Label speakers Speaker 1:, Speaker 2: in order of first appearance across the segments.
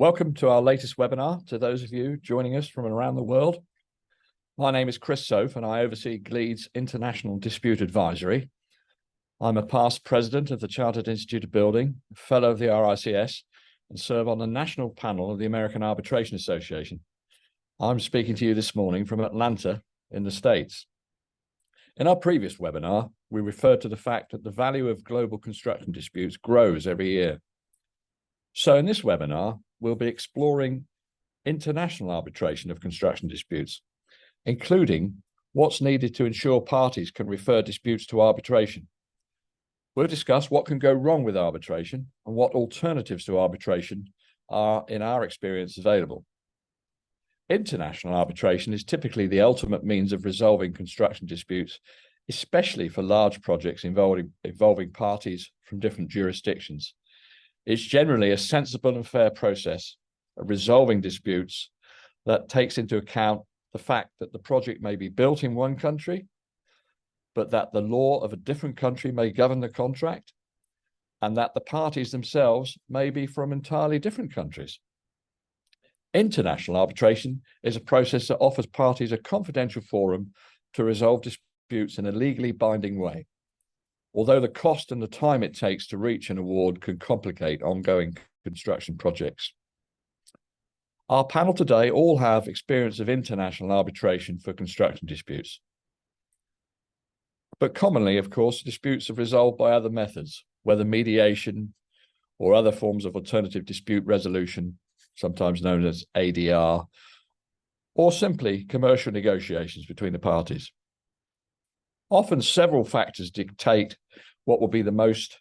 Speaker 1: Welcome to our latest webinar to those of you joining us from around the world. My name is Chris Soph and I oversee Gleeds International Dispute Advisory. I'm a past president of the Chartered Institute of Building, fellow of the RICS, and serve on the national panel of the American Arbitration Association. I'm speaking to you this morning from Atlanta in the States. In our previous webinar, we referred to the fact that the value of global construction disputes grows every year. So in this webinar, we'll be exploring international arbitration of construction disputes, including what's needed to ensure parties can refer disputes to arbitration. We'll discuss what can go wrong with arbitration and what alternatives to arbitration are, in our experience, available. International arbitration is typically the ultimate means of resolving construction disputes, especially for large projects involving parties from different jurisdictions. It's generally a sensible and fair process of resolving disputes that takes into account the fact that the project may be built in one country, but that the law of a different country may govern the contract, and that the parties themselves may be from entirely different countries. International arbitration is a process that offers parties a confidential forum to resolve disputes in a legally binding way, although the cost and the time it takes to reach an award can complicate ongoing construction projects. Our panel today all have experience of international arbitration for construction disputes. But commonly, of course, disputes are resolved by other methods, whether mediation or other forms of alternative dispute resolution, sometimes known as ADR, or simply commercial negotiations between the parties. Often several factors dictate what will be the most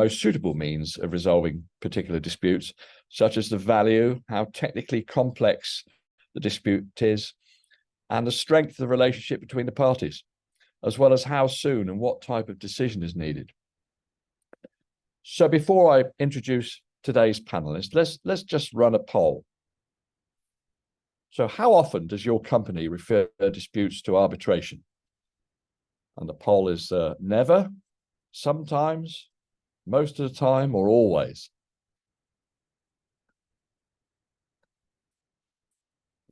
Speaker 1: suitable means of resolving particular disputes, such as the value, how technically complex the dispute is, and the strength of the relationship between the parties, as well as how soon and what type of decision is needed. So before I introduce today's panelists, let's just run a poll. So how often does your company refer disputes to arbitration? And the poll is never, sometimes, most of the time, or always.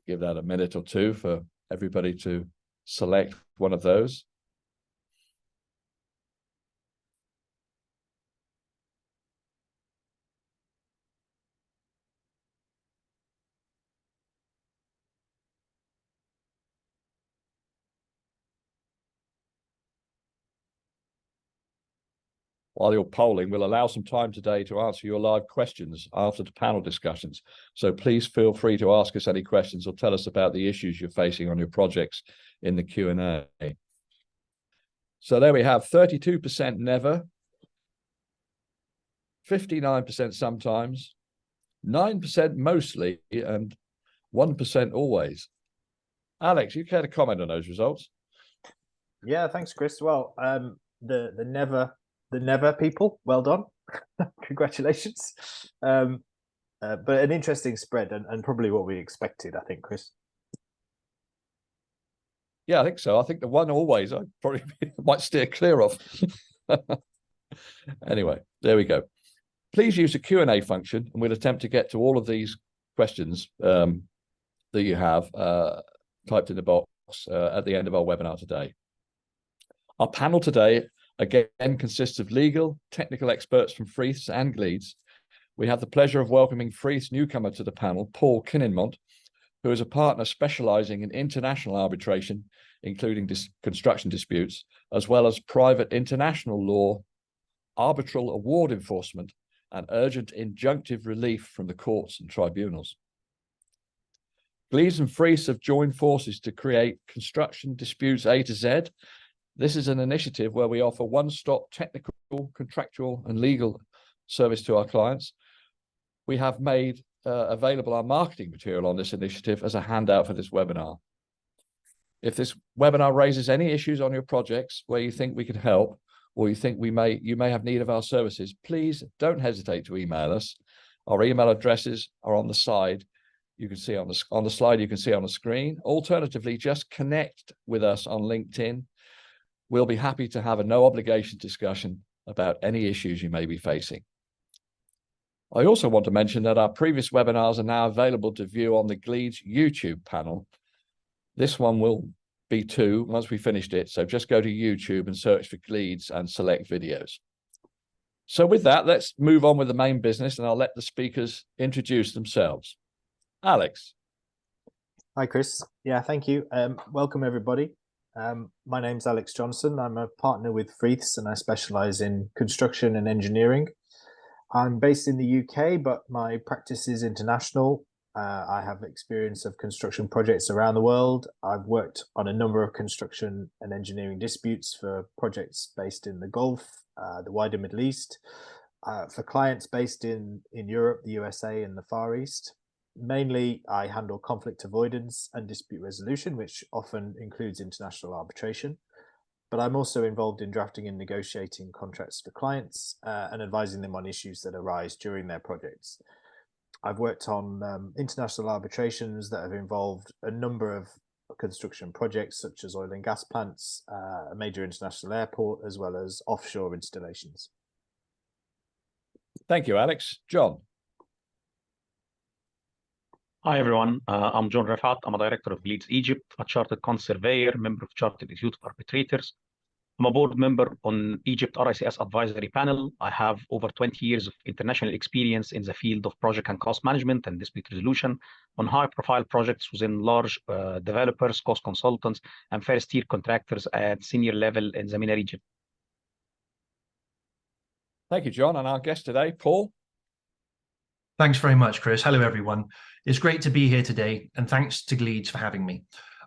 Speaker 1: Give that a minute or two for everybody to select one of those. While you're polling, we'll allow some time today to answer your live questions after the panel discussions. So please feel free to ask us any questions or tell us about the issues you're facing on your projects in the Q&A. So there we have 32% never, 59% sometimes, 9% mostly, and 1% always. Alex, you care to comment on those results?
Speaker 2: Yeah, thanks, Chris. Well, the never people, well done. Congratulations. But an interesting spread and probably what we expected, I think, Chris.
Speaker 1: Yeah, I think so. I think the one always I probably might steer clear of. Anyway, there we go. Please use the Q&A function and we'll attempt to get to all of these questions that you have typed in the box at the end of our webinar today. Our panel today again consists of legal, technical experts from Freeths and Gleeds. We have the pleasure of welcoming Freeths newcomer to the panel, Paul Kininmont, who is a partner specializing in international arbitration, including construction disputes, as well as private international law, arbitral award enforcement, and urgent injunctive relief from the courts and tribunals. Gleeds and Freeths have joined forces to create Construction Disputes A to Z. This is an initiative where we offer one-stop technical, contractual, and legal service to our clients. We have made available our marketing material on this initiative as a handout for this webinar. If this webinar raises any issues on your projects where you think we can help, or you think you may have need of our services, please don't hesitate to email us. Our email addresses are on the side. You can see on the slide you can see on the screen. Alternatively, just connect with us on LinkedIn. We'll be happy to have a no obligation discussion about any issues you may be facing. I also want to mention that our previous webinars are now available to view on the Gleeds YouTube panel. This one will be too once we finished it, so just go to YouTube and search for Gleeds and select videos. So with that, let's move on with the main business, and I'll let the speakers introduce themselves. Alex.
Speaker 2: Hi, Chris. Yeah, thank you. Welcome, everybody. My name's Alex Johnson. I'm a partner with Freeths, and I specialize in construction and engineering. I'm based in the UK, but my practice is international. I have experience of construction projects around the world. I've worked on a number of construction and engineering disputes for projects based in the Gulf, the wider Middle East, for clients based in Europe, the USA, and the Far East. Mainly, I handle conflict avoidance and dispute resolution, which often includes international arbitration. But I'm also involved in drafting and negotiating contracts for clients and advising them on issues that arise during their projects. I've worked on international arbitrations that have involved a number of construction projects, such as oil and gas plants, a major international airport, as well as offshore installations.
Speaker 1: Thank you, Alex. John.
Speaker 3: Hi, everyone. I'm John Rafat. I'm a director of Gleeds Egypt, a chartered conservator, member of Chartered Institute of Arbitrators. I'm a board member on Egypt RICS advisory panel. I have over 20 years of international experience in the field of project and cost management and dispute resolution on high-profile projects within large developers, cost consultants, and first-tier contractors at senior level in the MENA region.
Speaker 1: Thank you, John. And our guest today, Paul.
Speaker 4: Thanks very much, Chris. Hello, everyone. It's great to be here today, and thanks to Gleeds for having me.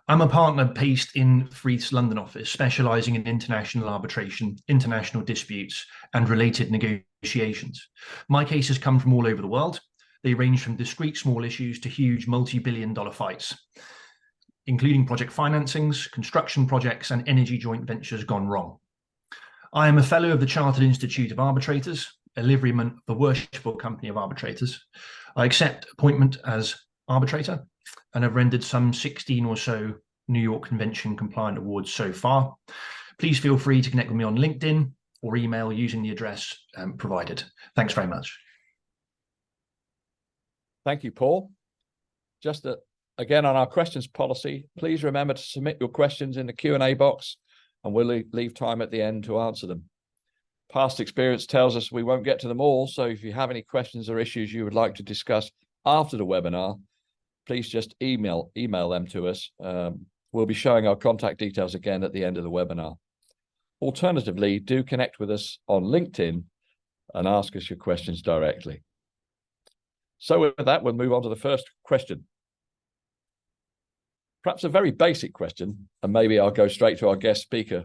Speaker 4: I'm a partner based in Freeths' London office, specialising in international arbitration, international disputes, and related negotiations. My cases come from all over the world. They range from discrete small issues to huge multi-billion-dollar fights, including project financings, construction projects, and energy joint ventures gone wrong. I am a fellow of the Chartered Institute of Arbitrators, a liveryman of the Worshipful Company of Arbitrators. I accept appointment as arbitrator and have rendered some 16 or so New York Convention compliant awards so far. Please feel free to connect with me on LinkedIn or email using the address provided. Thanks very much.
Speaker 1: Thank you, Paul. Just again on our questions policy, please remember to submit your questions in the Q&A box, and we'll leave time at the end to answer them. Past experience tells us we won't get to them all, so if you have any questions or issues you would like to discuss after the webinar, please just email them to us. We'll be showing our contact details again at the end of the webinar. Alternatively, do connect with us on LinkedIn and ask us your questions directly. So with that, we'll move on to the first question. Perhaps a very basic question, and maybe I'll go straight to our guest speaker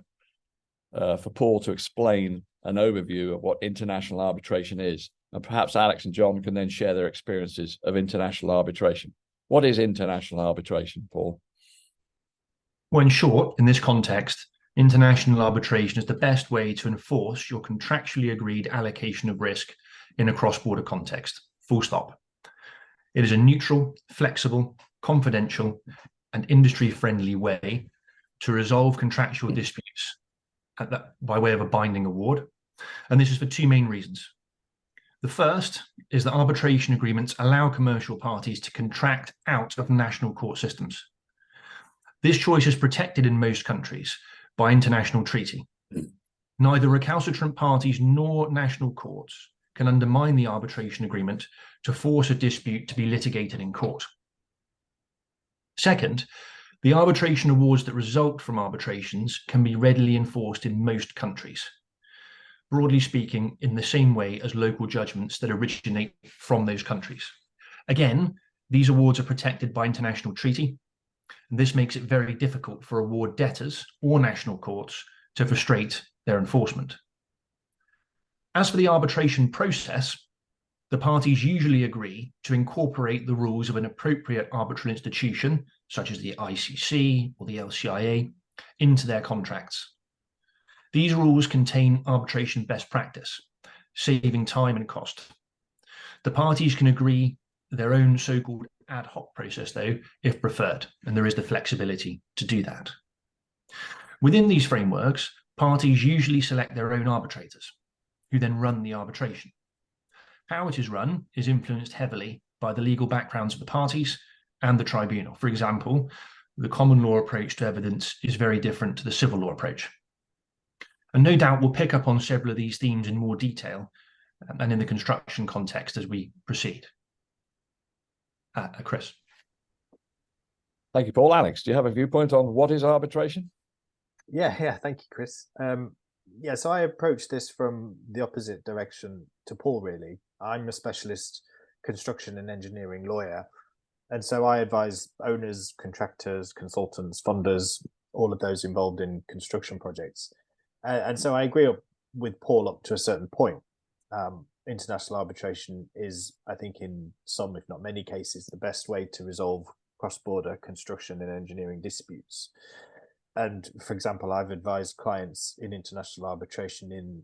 Speaker 1: for Paul to explain an overview of what international arbitration is. And perhaps Alex and John can then share their experiences of international arbitration. What is international arbitration, Paul?
Speaker 4: Well, in short, in this context, international arbitration is the best way to enforce your contractually agreed allocation of risk in a cross-border context, full stop. It is a neutral, flexible, confidential, and industry-friendly way to resolve contractual disputes by way of a binding award. And this is for two main reasons. The first is that arbitration agreements allow commercial parties to contract out of national court systems. This choice is protected in most countries by international treaty. Neither recalcitrant parties nor national courts can undermine the arbitration agreement to force a dispute to be litigated in court. Second, the arbitration awards that result from arbitrations can be readily enforced in most countries, broadly speaking, in the same way as local judgments that originate from those countries. Again, these awards are protected by international treaty, and this makes it very difficult for award debtors or national courts to frustrate their enforcement. As for the arbitration process, the parties usually agree to incorporate the rules of an appropriate arbitral institution, such as the ICC or the LCIA, into their contracts. These rules contain arbitration best practice, saving time and cost. The parties can agree their own so-called ad hoc process, though, if preferred, and there is the flexibility to do that. Within these frameworks, parties usually select their own arbitrators, who then run the arbitration. How it is run is influenced heavily by the legal backgrounds of the parties and the tribunal. For example, the common law approach to evidence is very different to the civil law approach. And no doubt we'll pick up on several of these themes in more detail and in the construction context as we proceed. Chris.
Speaker 1: Thank you, Paul. Alex, do you have a viewpoint on what is arbitration?
Speaker 2: Yeah, thank you, Chris. Yeah, so I approach this from the opposite direction to Paul, really. I'm a specialist construction and engineering lawyer, and so I advise owners, contractors, consultants, funders, all of those involved in construction projects. And so I agree with Paul up to a certain point. International arbitration is, I think, in some, if not many cases, the best way to resolve cross-border construction and engineering disputes. And for example, I've advised clients in international arbitration in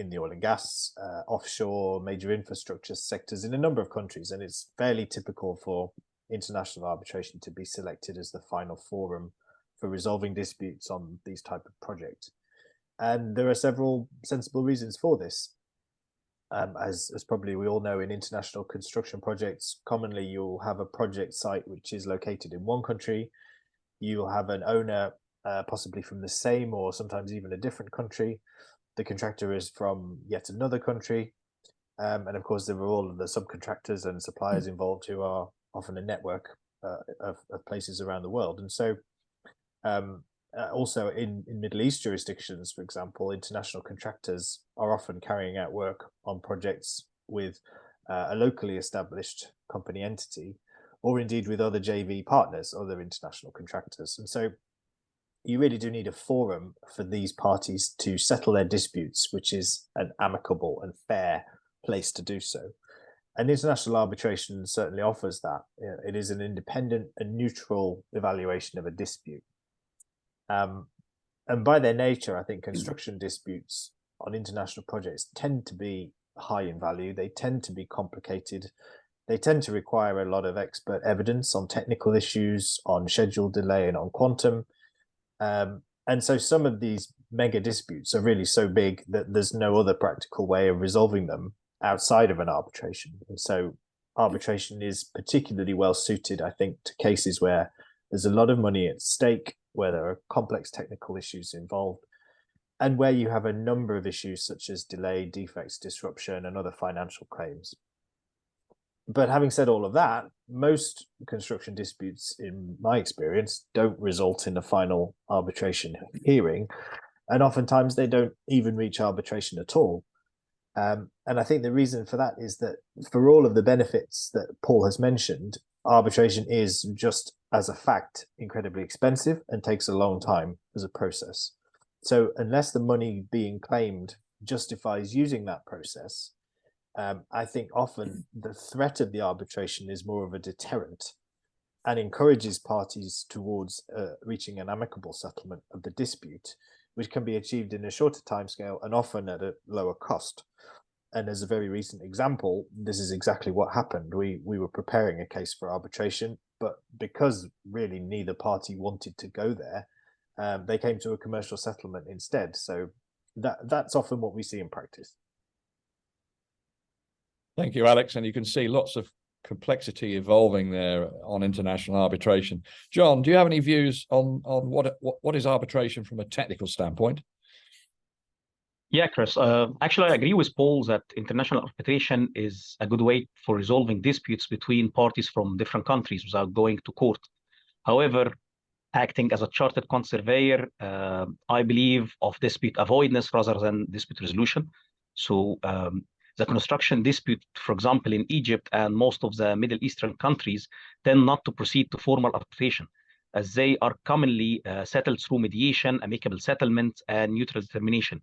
Speaker 2: the oil and gas, offshore, major infrastructure sectors in a number of countries. And it's fairly typical for international arbitration to be selected as the final forum for resolving disputes on these type of projects. And there are several sensible reasons for this. As probably we all know, in international construction projects, commonly you'll have a project site which is located in one country. You'll have an owner possibly from the same or sometimes even a different country. The contractor is from yet another country. And of course, there are all of the subcontractors and suppliers involved who are often a network of places around the world. And so also in Middle East jurisdictions, for example, international contractors are often carrying out work on projects with a locally established company entity, or indeed with other JV partners, other international contractors. And so you really do need a forum for these parties to settle their disputes, which is an amicable and fair place to do so. And international arbitration certainly offers that. It is an independent and neutral evaluation of a dispute. And by their nature, I think construction disputes on international projects tend to be high in value. They tend to be complicated. They tend to require a lot of expert evidence on technical issues, on schedule delay, and on quantum. And so some of these mega disputes are really so big that there's no other practical way of resolving them outside of an arbitration. And so arbitration is particularly well suited, I think, to cases where there's a lot of money at stake, where there are complex technical issues involved, and where you have a number of issues such as delay, defects, disruption, and other financial claims. But having said all of that, most construction disputes, in my experience, don't result in a final arbitration hearing, and oftentimes they don't even reach arbitration at all. And I think the reason for that is that for all of the benefits that Paul has mentioned, arbitration is just as a fact incredibly expensive and takes a long time as a process. So unless the money being claimed justifies using that process, I think often the threat of the arbitration is more of a deterrent and encourages parties towards reaching an amicable settlement of the dispute, which can be achieved in a shorter timescale and often at a lower cost. And as a very recent example, this is exactly what happened. We were preparing a case for arbitration, but because really neither party wanted to go there, they came to a commercial settlement instead. So that's often what we see in practice.
Speaker 1: Thank you, Alex. And you can see lots of complexity evolving there on international arbitration. John, do you have any views on what is arbitration from a technical standpoint?
Speaker 3: Yeah, Chris. Actually, I agree with Paul that international arbitration is a good way for resolving disputes between parties from different countries without going to court. However, acting as a chartered conservator, I believe of dispute avoidance rather than dispute resolution. So the construction dispute, for example, in Egypt and most of the Middle Eastern countries tend not to proceed to formal arbitration, as they are commonly settled through mediation, amicable settlement, and neutral determination.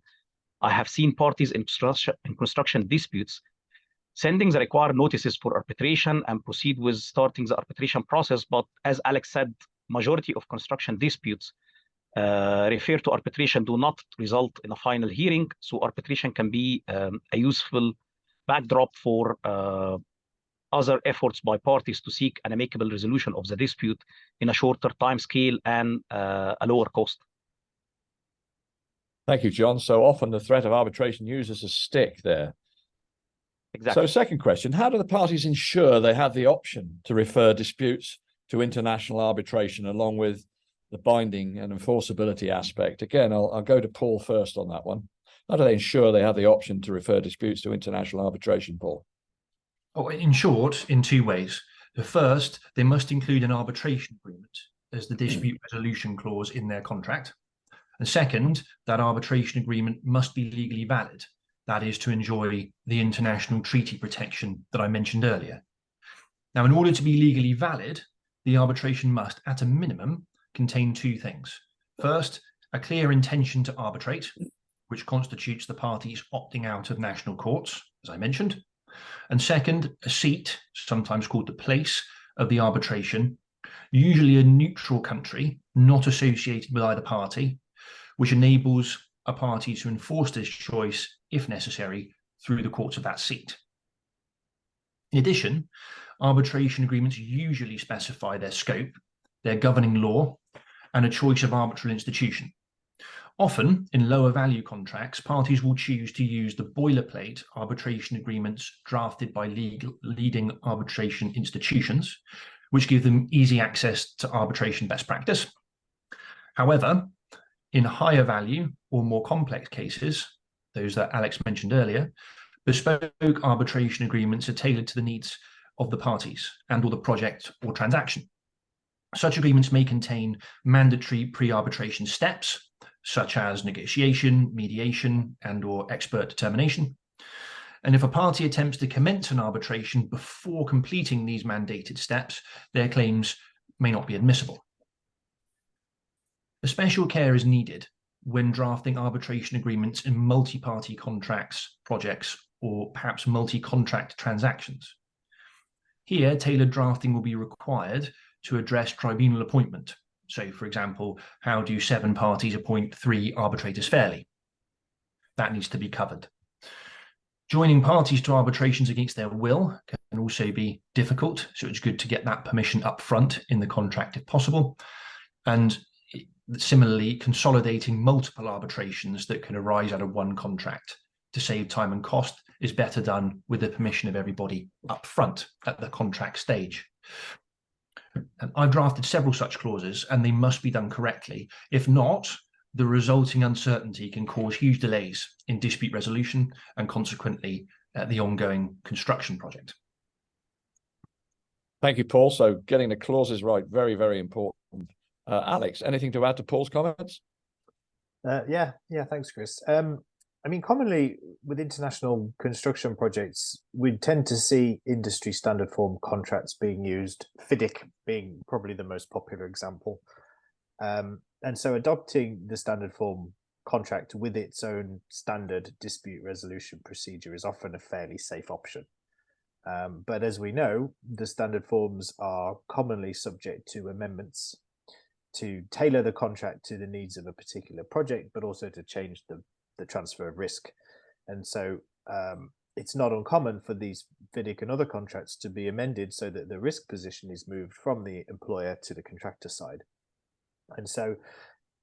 Speaker 3: I have seen parties in construction disputes sending the required notices for arbitration and proceed with starting the arbitration process. But as Alex said, majority of construction disputes refer to arbitration do not result in a final hearing. So arbitration can be a useful backdrop for other efforts by parties to seek an amicable resolution of the dispute in a shorter time scale and a lower cost.
Speaker 1: Thank you, John. So often the threat of arbitration uses a stick there.
Speaker 3: Exactly.
Speaker 1: So second question, how do the parties ensure they have the option to refer disputes to international arbitration along with the binding and enforceability aspect? Again, I'll go to Paul first on that one. How do they ensure they have the option to refer disputes to international arbitration, Paul?
Speaker 4: Oh, in short, in two ways. The first, they must include an arbitration agreement as the dispute resolution clause in their contract. And second, that arbitration agreement must be legally valid. That is to enjoy the international treaty protection that I mentioned earlier. Now, in order to be legally valid, the arbitration must, at a minimum, contain two things. First, a clear intention to arbitrate, which constitutes the parties opting out of national courts, as I mentioned. And second, a seat, sometimes called the place of the arbitration, usually a neutral country, not associated with either party, which enables a party to enforce this choice, if necessary, through the courts of that seat. In addition, arbitration agreements usually specify their scope, their governing law, and a choice of arbitral institution. Often, in lower value contracts, parties will choose to use the boilerplate arbitration agreements drafted by leading arbitration institutions, which give them easy access to arbitration best practice. However, in higher value or more complex cases, those that Alex mentioned earlier, bespoke arbitration agreements are tailored to the needs of the parties and or the project or transaction. Such agreements may contain mandatory pre-arbitration steps, such as negotiation, mediation, and or expert determination. And if a party attempts to commence an arbitration before completing these mandated steps, their claims may not be admissible. A special care is needed when drafting arbitration agreements in multi-party contracts, projects, or perhaps multi-contract transactions. Here, tailored drafting will be required to address tribunal appointment. So, for example, how do 7 parties appoint 3 arbitrators fairly? That needs to be covered. Joining parties to arbitrations against their will can also be difficult, so it's good to get that permission up front in the contract if possible. And similarly, consolidating multiple arbitrations that can arise out of one contract to save time and cost is better done with the permission of everybody up front at the contract stage. And I've drafted several such clauses, and they must be done correctly. If not, the resulting uncertainty can cause huge delays in dispute resolution and consequently the ongoing construction project.
Speaker 1: Thank you, Paul. So getting the clauses right, very, very important. Alex, anything to add to Paul's comments?
Speaker 2: Yeah, thanks, Chris. I mean, commonly with international construction projects, we tend to see industry standard form contracts being used, FIDIC being probably the most popular example. And so adopting the standard form contract with its own standard dispute resolution procedure is often a fairly safe option. But as we know, the standard forms are commonly subject to amendments to tailor the contract to the needs of a particular project, but also to change the transfer of risk. And so it's not uncommon for these FIDIC and other contracts to be amended so that the risk position is moved from the employer to the contractor side. And so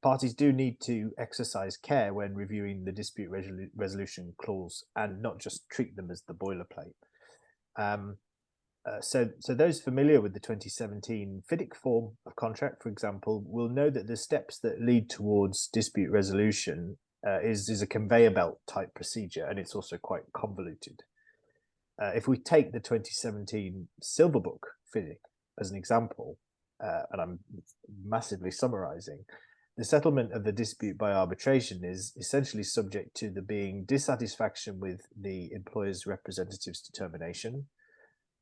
Speaker 2: parties do need to exercise care when reviewing the dispute resolution clause and not just treat them as the boilerplate. So those familiar with the 2017 FIDIC form of contract, for example, will know that the steps that lead towards dispute resolution is a conveyor belt type procedure, and it's also quite convoluted. If we take the 2017 Silver Book FIDIC as an example, and I'm massively summarizing, the settlement of the dispute by arbitration is essentially subject to there being dissatisfaction with the employer's representative's determination,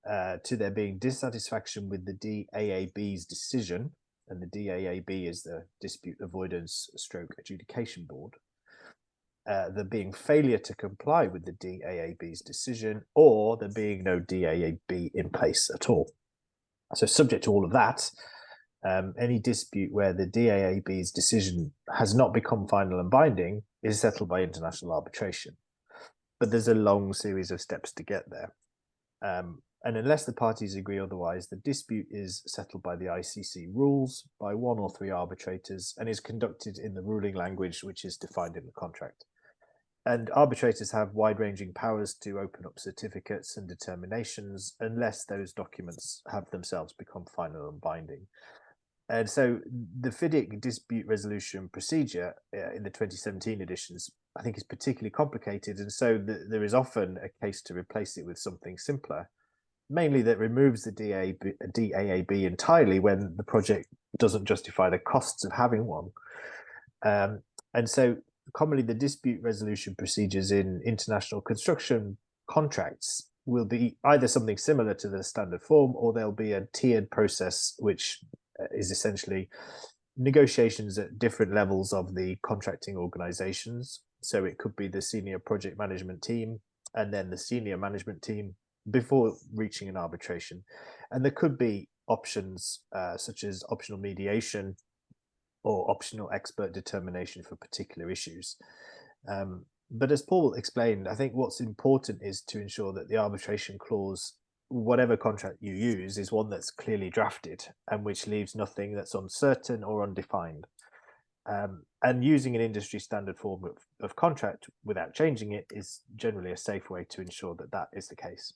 Speaker 2: to there being dissatisfaction with the DAAB's decision, and the DAAB is the Dispute Avoidance / Adjudication Board, there being failure to comply with the DAAB's decision, or there being no DAAB in place at all. So subject to all of that, any dispute where the DAAB's decision has not become final and binding is settled by international arbitration. But there's a long series of steps to get there. And unless the parties agree otherwise, the dispute is settled by the ICC rules by 1 or 3 arbitrators and is conducted in the ruling language which is defined in the contract. And arbitrators have wide-ranging powers to open up certificates and determinations unless those documents have themselves become final and binding. And so the FIDIC dispute resolution procedure in the 2017 editions, I think, is particularly complicated. And so there is often a case to replace it with something simpler, mainly that removes the DAAB entirely when the project doesn't justify the costs of having one. And so commonly the dispute resolution procedures in international construction contracts will be either something similar to the standard form, or there'll be a tiered process, which is essentially negotiations at different levels of the contracting organizations. So it could be the senior project management team and then the senior management team before reaching an arbitration. And there could be options such as optional mediation or optional expert determination for particular issues. But as Paul explained, I think what's important is to ensure that the arbitration clause, whatever contract you use, is one that's clearly drafted and which leaves nothing that's uncertain or undefined. And using an industry standard form of contract without changing it is generally a safe way to ensure that that is the case.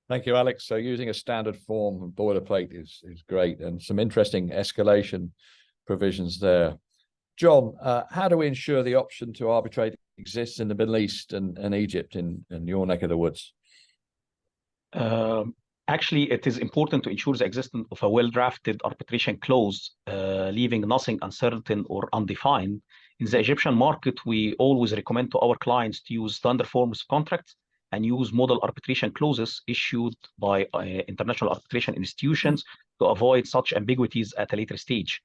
Speaker 1: Thank you, Alex. So using a standard form and boilerplate is great, and some interesting escalation provisions there. John, how do we ensure the option to arbitrate exists in the Middle East and Egypt in your neck of the woods?
Speaker 3: Actually, it is important to ensure the existence of a well-drafted arbitration clause, leaving nothing uncertain or undefined. In the Egyptian market, we always recommend to our clients to use standard forms of contracts and use model arbitration clauses issued by international arbitration institutions to avoid such ambiguities at a later stage.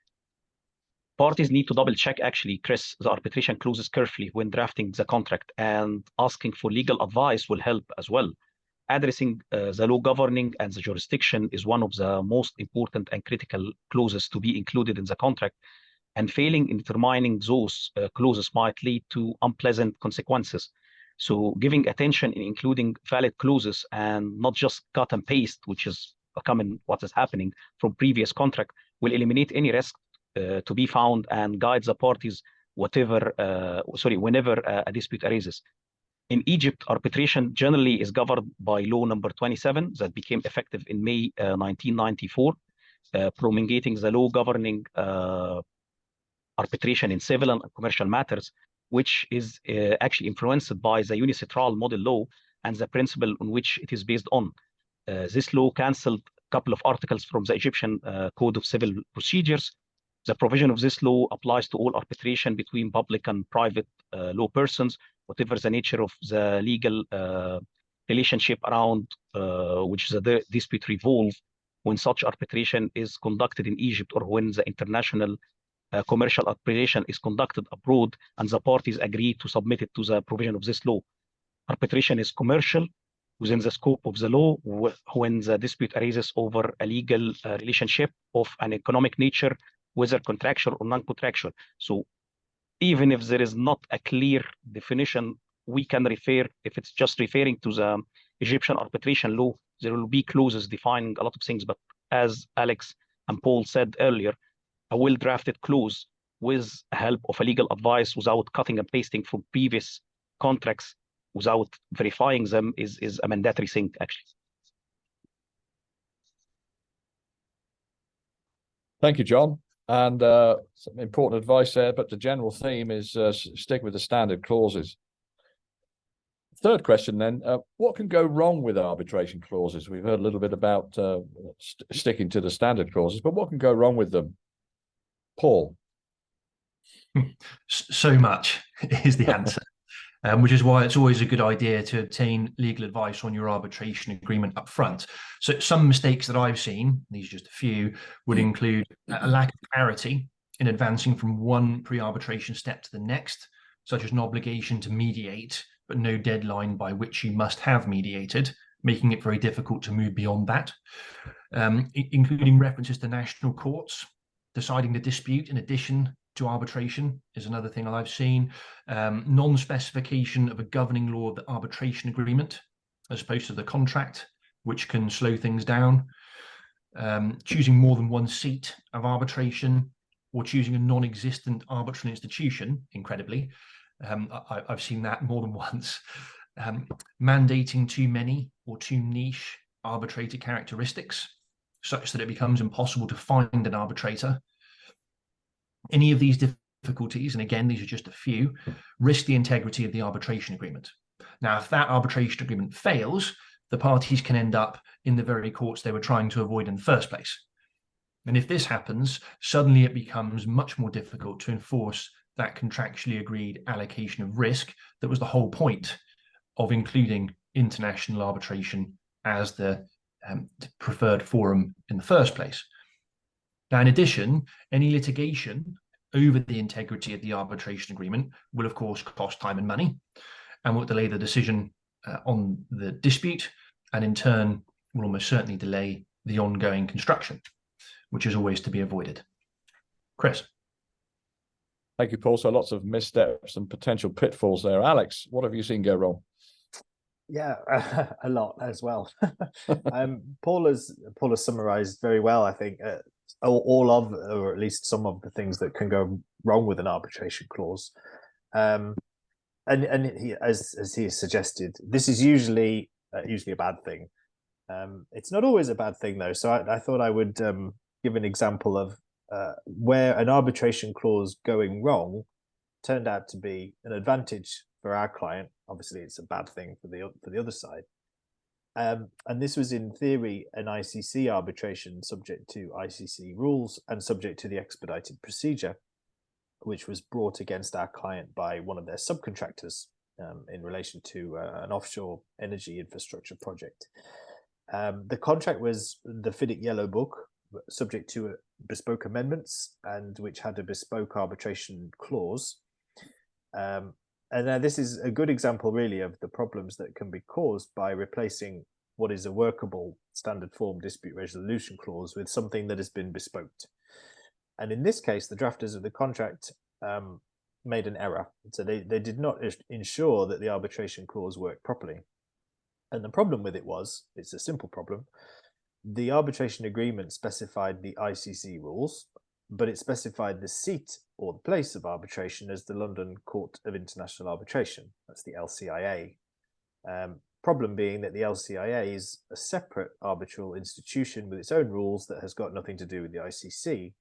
Speaker 3: Parties need to double check, actually, Chris, the arbitration clauses carefully when drafting the contract, and asking for legal advice will help as well. Addressing the law governing and the jurisdiction is one of the most important and critical clauses to be included in the contract, and failing in determining those clauses might lead to unpleasant consequences. So giving attention in including valid clauses and not just cut and paste, which is what is happening from previous contract, will eliminate any risk to be found and guide the parties whenever a dispute arises. In Egypt, arbitration generally is governed by law number 27 that became effective in May 1994, promulgating the law governing arbitration in civil and commercial matters, which is actually influenced by the UNICITRAL model law and the principle on which it is based on. This law cancelled a couple of articles from the Egyptian Code of Civil Procedures. The provision of this law applies to all arbitration between public and private law persons, whatever the nature of the legal relationship around which the dispute revolves, when such arbitration is conducted in Egypt or when the international commercial arbitration is conducted abroad and the parties agree to submit it to the provision of this law. Arbitration is commercial within the scope of the law when the dispute arises over a legal relationship of an economic nature, whether contractual or non-contractual. So even if there is not a clear definition, we can refer, if it's just referring to the Egyptian arbitration law, there will be clauses defining a lot of things. But as Alex and Paul said earlier, a well-drafted clause with help of a legal advice without cutting and pasting from previous contracts, without verifying them, is a mandatory thing, actually.
Speaker 1: Thank you, John. And some important advice there, but the general theme is stick with the standard clauses. Third question then, what can go wrong with arbitration clauses? We've heard a little bit about sticking to the standard clauses, but what can go wrong with them? Paul?
Speaker 4: So much is the answer, which is why it's always a good idea to obtain legal advice on your arbitration agreement up front. So some mistakes that I've seen, these are just a few, would include a lack of clarity in advancing from one pre-arbitration step to the next, such as an obligation to mediate, but no deadline by which you must have mediated, making it very difficult to move beyond that, including references to national courts. Deciding the dispute in addition to arbitration is another thing I've seen. Non-specification of a governing law of the arbitration agreement as opposed to the contract, which can slow things down. Choosing more than one seat of arbitration, or choosing a non-existent arbitral institution, incredibly, I've seen that more than once. Mandating too many or too niche arbitrator characteristics, such that it becomes impossible to find an arbitrator. Any of these difficulties, and again, these are just a few, risk the integrity of the arbitration agreement. Now, if that arbitration agreement fails, the parties can end up in the very courts they were trying to avoid in the first place. And if this happens, suddenly it becomes much more difficult to enforce that contractually agreed allocation of risk that was the whole point of including international arbitration as the preferred forum in the first place. Now, in addition, any litigation over the integrity of the arbitration agreement will, of course, cost time and money, and will delay the decision on the dispute, and in turn will almost certainly delay the ongoing construction, which is always to be avoided. Chris.
Speaker 1: Thank you, Paul. So lots of missteps and potential pitfalls there. Alex, what have you seen go wrong?
Speaker 2: Yeah, a lot as well. Paul has summarized very well, I think, all of, or at least some of the things that can go wrong with an arbitration clause. And he, as he has suggested, this is usually a bad thing. It's not always a bad thing, though. So I thought I would give an example of where an arbitration clause going wrong turned out to be an advantage for our client. Obviously, it's a bad thing for the other side. And this was, in theory, an ICC arbitration subject to ICC rules and subject to the expedited procedure, which was brought against our client by one of their subcontractors in relation to an offshore energy infrastructure project. The contract was the FIDIC Yellow Book, subject to bespoke amendments, and which had a bespoke arbitration clause. And now this is a good example, really, of the problems that can be caused by replacing what is a workable standard form dispute resolution clause with something that has been bespoked. And in this case, the drafters of the contract made an error. So they did not ensure that the arbitration clause worked properly. And the problem with it was, it's a simple problem, the arbitration agreement specified the ICC rules, but it specified the seat or the place of arbitration as the London Court of International Arbitration. That's the LCIA. Problem being that the LCIA is a separate arbitral institution with its own rules that has got nothing to do with the ICC.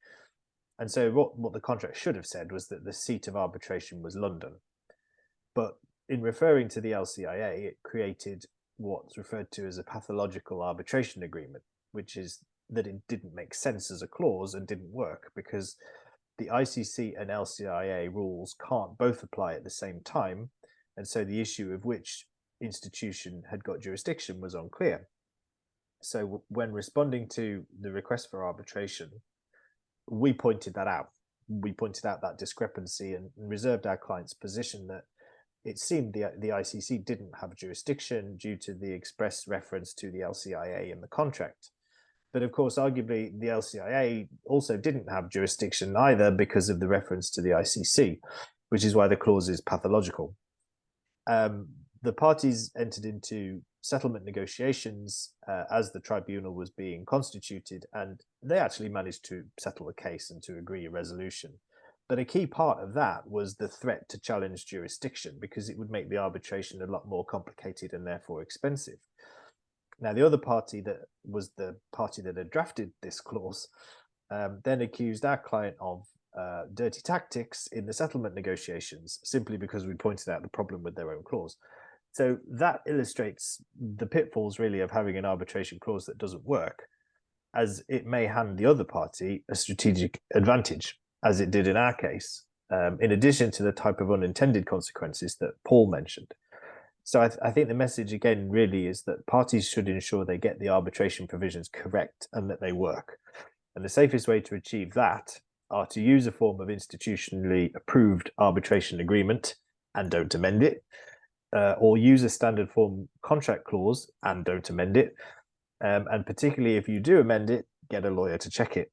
Speaker 2: And so what the contract should have said was that the seat of arbitration was London. But in referring to the LCIA, it created what's referred to as a pathological arbitration agreement, which is that it didn't make sense as a clause and didn't work because the ICC and LCIA rules can't both apply at the same time. And so the issue of which institution had got jurisdiction was unclear. So when responding to the request for arbitration, we pointed that out. We pointed out that discrepancy and reserved our client's position that it seemed the ICC didn't have jurisdiction due to the express reference to the LCIA in the contract. But of course, arguably, the LCIA also didn't have jurisdiction either because of the reference to the ICC, which is why the clause is pathological. The parties entered into settlement negotiations as the tribunal was being constituted, and they actually managed to settle the case and to agree a resolution. But a key part of that was the threat to challenge jurisdiction, because it would make the arbitration a lot more complicated and therefore expensive. Now, the other party that was the party that had drafted this clause then accused our client of dirty tactics in the settlement negotiations, simply because we pointed out the problem with their own clause. So that illustrates the pitfalls, really, of having an arbitration clause that doesn't work, as it may hand the other party a strategic advantage, as it did in our case, in addition to the type of unintended consequences that Paul mentioned. So I think the message, again, really is that parties should ensure they get the arbitration provisions correct and that they work. And the safest way to achieve that are to use a form of institutionally approved arbitration agreement and don't amend it, or use a standard form contract clause and don't amend it. And particularly if you do amend it, get a lawyer to check it.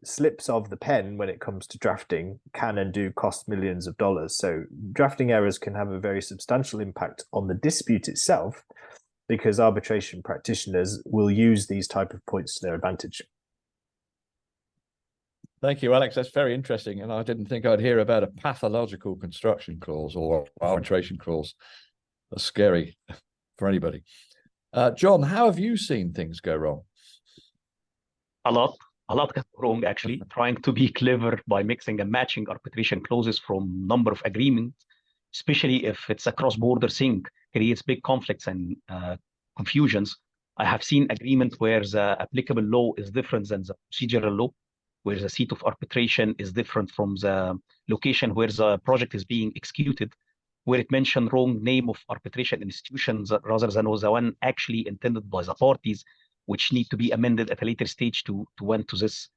Speaker 2: Slips of the pen when it comes to drafting can and do cost millions of dollars. So drafting errors can have a very substantial impact on the dispute itself, because arbitration practitioners will use these type of points to their advantage.
Speaker 1: Thank you, Alex. That's very interesting. And I didn't think I'd hear about a pathological construction clause or arbitration clause. That's scary for anybody. John, how have you seen things go wrong?
Speaker 3: A lot got wrong, actually. Trying to be clever by mixing and matching arbitration clauses from number of agreements, especially if it's a cross-border thing, creates big conflicts and confusions. I have seen agreement where the applicable law is different than the procedural law, where the seat of arbitration is different from the location where the project is being executed, where it mentioned wrong name of arbitration institutions rather than was the one actually intended by the parties, which need to be amended at a later stage to went to this.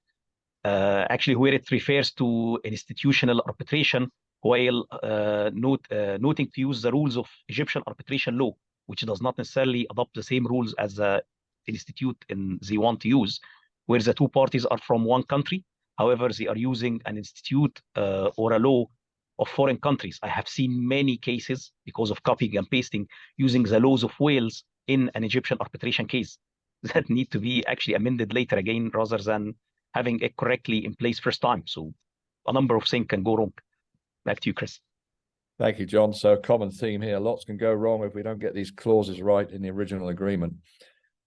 Speaker 3: Actually, where it refers to institutional arbitration, while noting to use the rules of Egyptian arbitration law, which does not necessarily adopt the same rules as the institute they want to use, where the two parties are from one country. However, they are using an institute or a law of foreign countries. I have seen many cases because of copying and pasting using the laws of Wales in an Egyptian arbitration case that need to be actually amended later again rather than having it correctly in place first time. So a number of things can go wrong. Back to you, Chris.
Speaker 1: Thank you, John. So a common theme here. Lots can go wrong if we don't get these clauses right in the original agreement.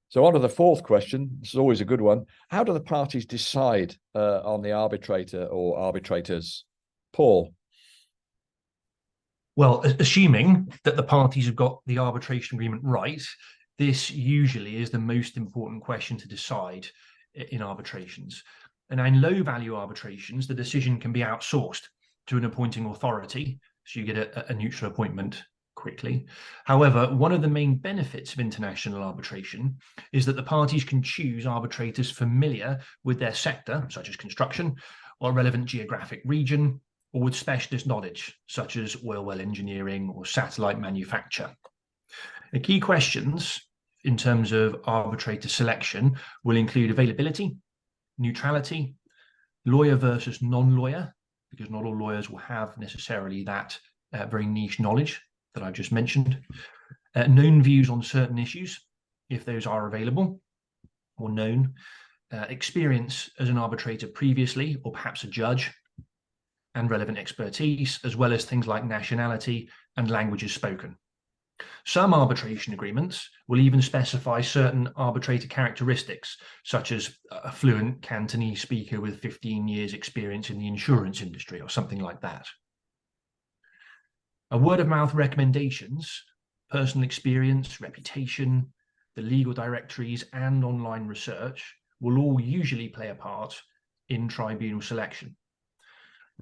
Speaker 1: So on to the fourth question. This is always a good one. How do the parties decide on the arbitrator or arbitrators? Paul?
Speaker 4: Well, assuming that the parties have got the arbitration agreement right, this usually is the most important question to decide in arbitrations. And in low-value arbitrations, the decision can be outsourced to an appointing authority, so you get a neutral appointment quickly. However, one of the main benefits of international arbitration is that the parties can choose arbitrators familiar with their sector, such as construction, or relevant geographic region, or with specialist knowledge, such as oil well engineering or satellite manufacture. The key questions in terms of arbitrator selection will include availability, neutrality, lawyer versus non-lawyer, because not all lawyers will have necessarily that very niche knowledge that I've just mentioned, known views on certain issues, if those are available or known, experience as an arbitrator previously, or perhaps a judge, and relevant expertise, as well as things like nationality and languages spoken. Some arbitration agreements will even specify certain arbitrator characteristics, such as a fluent Cantonese speaker with 15 years experience in the insurance industry or something like that. A word-of-mouth recommendations, personal experience, reputation, the legal directories and online research will all usually play a part in tribunal selection.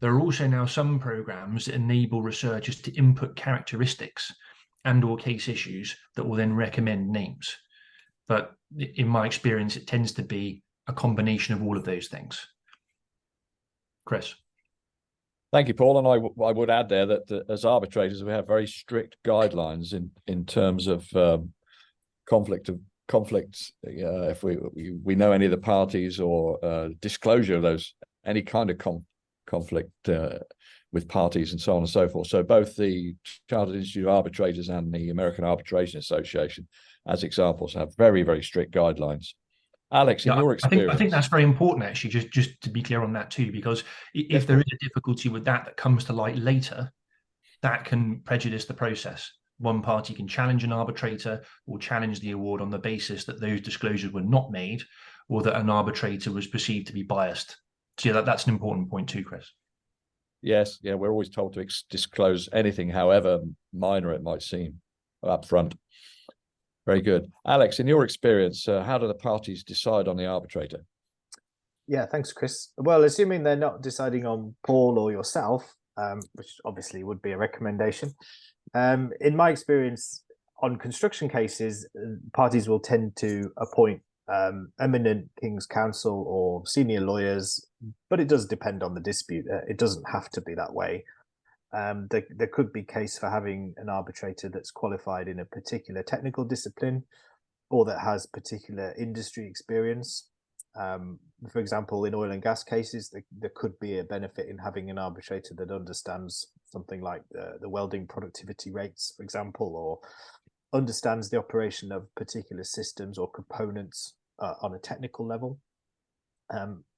Speaker 4: There are also now some programs that enable researchers to input characteristics and or case issues that will then recommend names. But in my experience, it tends to be a combination of all of those things. Chris.
Speaker 1: Thank you, Paul. And I would add there that as arbitrators, we have very strict guidelines in terms of conflicts. If we know any of the parties or disclosure of those, any kind of conflict with parties and so on and so forth. So both the Chartered Institute of Arbitrators and the American Arbitration Association, as examples, have very, very strict guidelines. Alex, in your experience,
Speaker 4: I think that's very important, actually, just to be clear on that too, because if there is a difficulty with that comes to light later, that can prejudice the process. One party can challenge an arbitrator or challenge the award on the basis that those disclosures were not made, or that an arbitrator was perceived to be biased. So yeah, that's an important point too, Chris.
Speaker 1: Yes, yeah, we're always told to disclose anything, however minor it might seem, up front. Very good. Alex, in your experience, how do the parties decide on the arbitrator?
Speaker 2: Yeah, thanks, Chris. Well, assuming they're not deciding on Paul or yourself, which obviously would be a recommendation. In my experience, on construction cases, parties will tend to appoint eminent King's Counsel or senior lawyers, but it does depend on the dispute. It doesn't have to be that way. There could be case for having an arbitrator that's qualified in a particular technical discipline or that has particular industry experience. For example, in oil and gas cases, there could be a benefit in having an arbitrator that understands something like the welding productivity rates, for example, or understands the operation of particular systems or components on a technical level.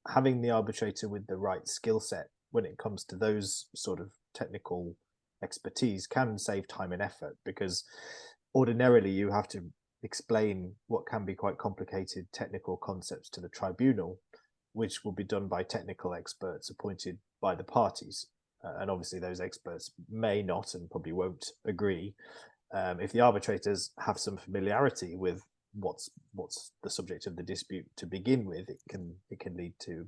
Speaker 2: having the arbitrator with the right skill set when it comes to those sort of technical expertise can save time and effort, because ordinarily you have to explain what can be quite complicated technical concepts to the tribunal, which will be done by technical experts appointed by the parties. And obviously those experts may not and probably won't agree. If the arbitrators have some familiarity with what's the subject of the dispute to begin with, it can lead to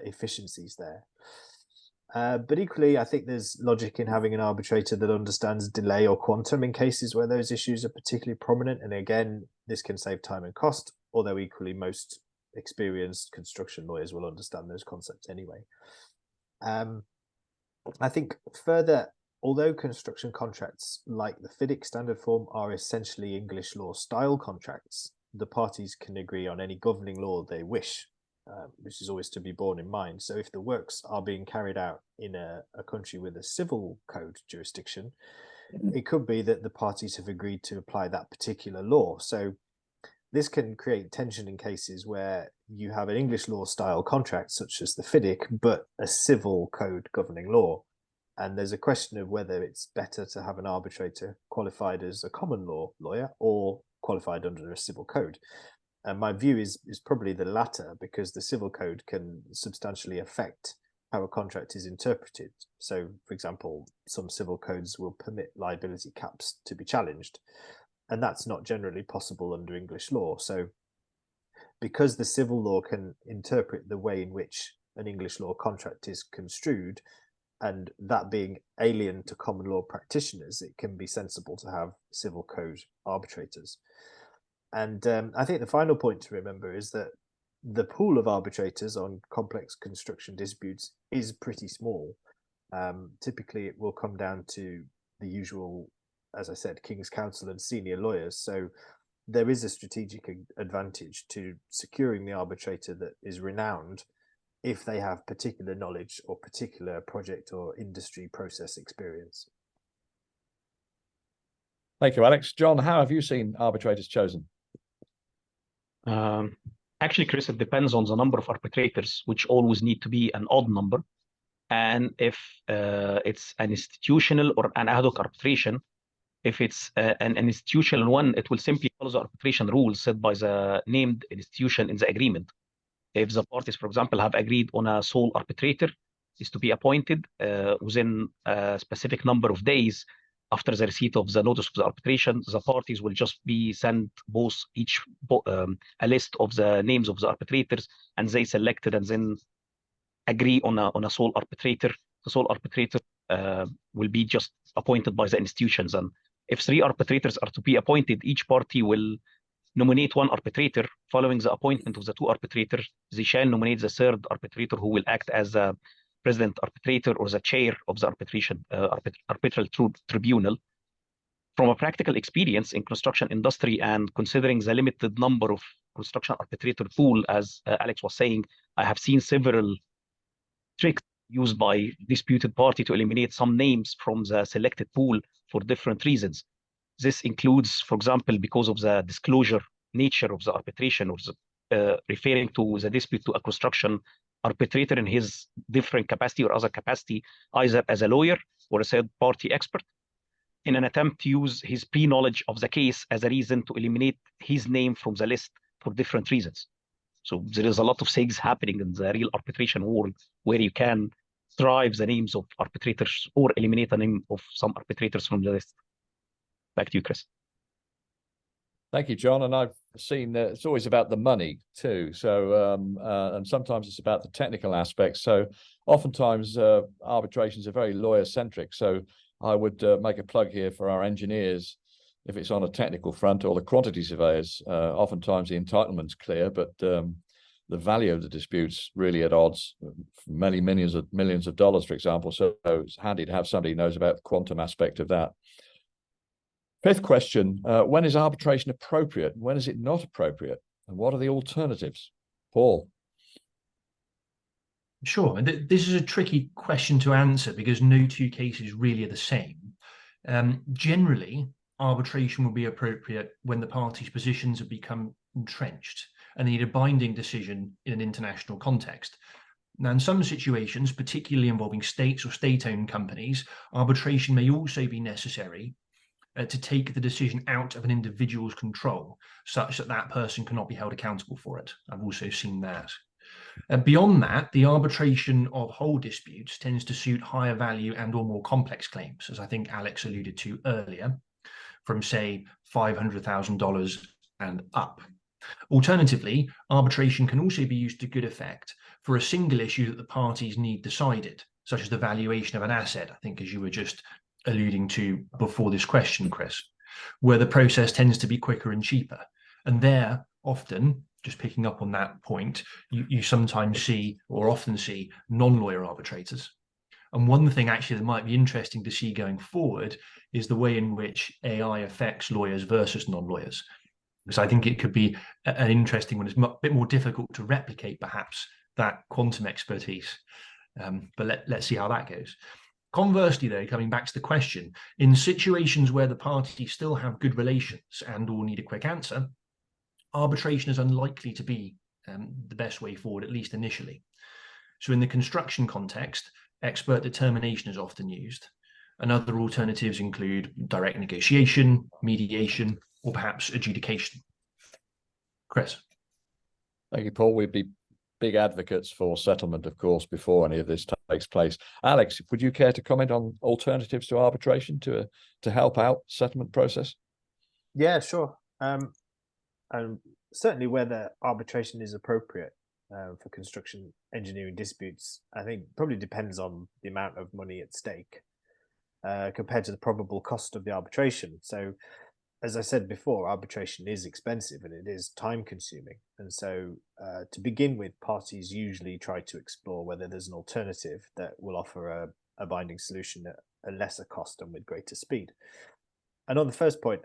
Speaker 2: efficiencies there. But equally, I think there's logic in having an arbitrator that understands delay or quantum in cases where those issues are particularly prominent. And again, this can save time and cost, although equally most experienced construction lawyers will understand those concepts anyway. I think further, although construction contracts like the FIDIC standard form are essentially English law style contracts, the parties can agree on any governing law they wish, which is always to be borne in mind. So if the works are being carried out in a country with a civil code jurisdiction, it could be that the parties have agreed to apply that particular law. So this can create tension in cases where you have an English law style contract, such as the FIDIC, but a civil code governing law. And there's a question of whether it's better to have an arbitrator qualified as a common law lawyer or qualified under a civil code. And my view is probably the latter, because the civil code can substantially affect how a contract is interpreted. So, for example, some civil codes will permit liability caps to be challenged, and that's not generally possible under English law. So because the civil law can interpret the way in which an English law contract is construed, and that being alien to common law practitioners, it can be sensible to have civil code arbitrators. And I think the final point to remember is that the pool of arbitrators on complex construction disputes is pretty small. Typically, it will come down to the usual, as I said, King's Counsel and senior lawyers. So there is a strategic advantage to securing the arbitrator that is renowned if they have particular knowledge or particular project or industry process experience.
Speaker 1: Thank you, Alex. John, how have you seen arbitrators chosen?
Speaker 3: Actually, Chris, it depends on the number of arbitrators, which always need to be an odd number. And if it's an institutional or an ad hoc arbitration, if it's an institutional one, it will simply follow the arbitration rules set by the named institution in the agreement. If the parties, for example, have agreed on a sole arbitrator is to be appointed within a specific number of days after the receipt of the notice of the arbitration, the parties will just be sent each a list of the names of the arbitrators, and they selected and then agree on a sole arbitrator. The sole arbitrator will be just appointed by the institutions. And if 3 arbitrators are to be appointed, each party will nominate 1 arbitrator. Following the appointment of the 2 arbitrators, they shall nominate the 3rd arbitrator, who will act as a president arbitrator or the chair of the arbitral tribunal. From a practical experience in construction industry, and considering the limited number of construction arbitrator pool, as Alex was saying, I have seen several tricks used by disputed party to eliminate some names from the selected pool for different reasons. This includes, for example, because of the disclosure nature of the arbitration, or referring to the dispute to a construction arbitrator in his different capacity or other capacity, either as a lawyer or a third-party expert, in an attempt to use his pre-knowledge of the case as a reason to eliminate his name from the list for different reasons. So there is a lot of things happening in the real arbitration world where you can drive the names of arbitrators or eliminate the name of some arbitrators from the list. Back to you, Chris.
Speaker 1: Thank you, John. And I've seen that it's always about the money too. So, and sometimes it's about the technical aspects. So oftentimes arbitrations are very lawyer centric. So I would make a plug here for our engineers. If it's on a technical front, or the quantity surveyors, oftentimes the entitlement's clear, but the value of the dispute's really at odds, many millions of dollars, for example. So it's handy to have somebody who knows about the quantum aspect of that. 5th question, when is arbitration appropriate? When is it not appropriate? And what are the alternatives? Paul.
Speaker 4: Sure. And this is a tricky question to answer, because no 2 cases really are the same. Generally, arbitration will be appropriate when the parties' positions have become entrenched and need a binding decision in an international context. Now, in some situations, particularly involving states or state-owned companies, arbitration may also be necessary to take the decision out of an individual's control, such that that person cannot be held accountable for it. I've also seen that. Beyond that, the arbitration of whole disputes tends to suit higher value and or more complex claims, as I think Alex alluded to earlier, from say $500,000 and up. Alternatively, arbitration can also be used to good effect for a single issue that the parties need decided, such as the valuation of an asset, I think, as you were just alluding to before this question, Chris, where the process tends to be quicker and cheaper. And there, often, just picking up on that point, you sometimes see, or often see, non-lawyer arbitrators. And one thing actually that might be interesting to see going forward is the way in which AI affects lawyers versus non-lawyers. Because I think it could be an interesting one. It's a bit more difficult to replicate, perhaps, that quantum expertise. But let's see how that goes. Conversely, though, coming back to the question, in situations where the parties still have good relations and or need a quick answer, arbitration is unlikely to be the best way forward, at least initially. So in the construction context, expert determination is often used, and other alternatives include direct negotiation, mediation, or perhaps adjudication. Chris.
Speaker 1: Thank you, Paul. We'd be big advocates for settlement, of course, before any of this takes place. Alex, would you care to comment on alternatives to arbitration to help out settlement process?
Speaker 2: Yeah, sure. And certainly whether arbitration is appropriate for construction engineering disputes, I think probably depends on the amount of money at stake compared to the probable cost of the arbitration. So, as I said before, arbitration is expensive and it is time consuming. And so to begin with, parties usually try to explore whether there's an alternative that will offer a binding solution at a lesser cost and with greater speed. And on the first point,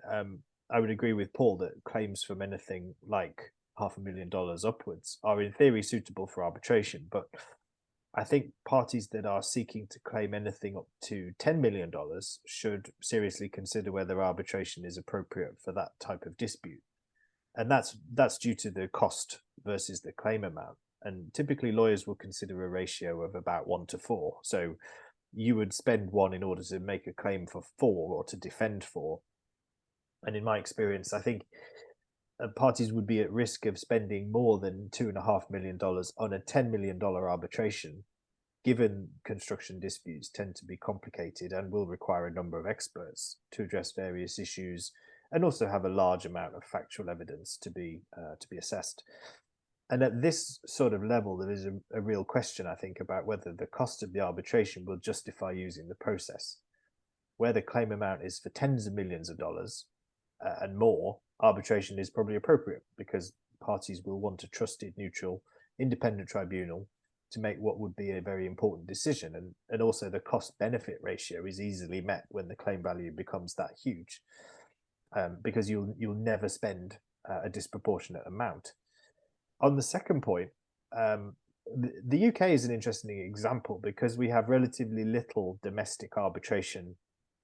Speaker 2: I would agree with Paul that claims from anything like $500,000 upwards are in theory suitable for arbitration, but I think parties that are seeking to claim anything up to $10 million should seriously consider whether arbitration is appropriate for that type of dispute. And that's due to the cost versus the claim amount. And typically lawyers will consider a ratio of about 1 to 4. So you would spend 1 in order to make a claim for 4 or to defend 4. And in my experience, I think parties would be at risk of spending more than $2.5 million on a $10 million arbitration, given construction disputes tend to be complicated and will require a number of experts to address various issues and also have a large amount of factual evidence to be assessed. And at this sort of level, there is a real question, I think, about whether the cost of the arbitration will justify using the process. Where the claim amount is for tens of millions of dollars and more, arbitration is probably appropriate because parties will want a trusted, neutral, independent tribunal to make what would be a very important decision. And also the cost-benefit ratio is easily met when the claim value becomes that huge, because you'll never spend a disproportionate amount. On the second point, the UK is an interesting example because we have relatively little domestic arbitration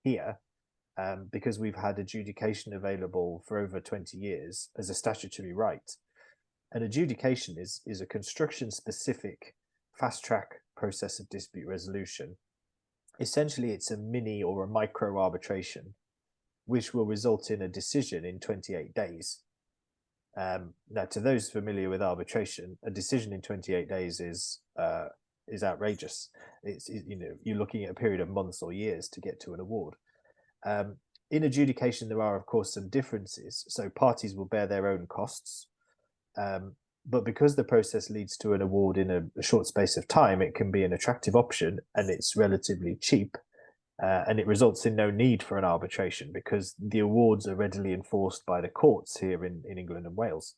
Speaker 2: here, because we've had adjudication available for over 20 years as a statutory right. And adjudication is a construction-specific fast-track process of dispute resolution. Essentially, it's a mini or a micro arbitration, which will result in a decision in 28 days. Now, to those familiar with arbitration, a decision in 28 days is outrageous. You're looking at a period of months or years to get to an award. In adjudication, there are, of course, some differences. So parties will bear their own costs. But because the process leads to an award in a short space of time, it can be an attractive option and it's relatively cheap. And it results in no need for an arbitration because the awards are readily enforced by the courts here in England and Wales.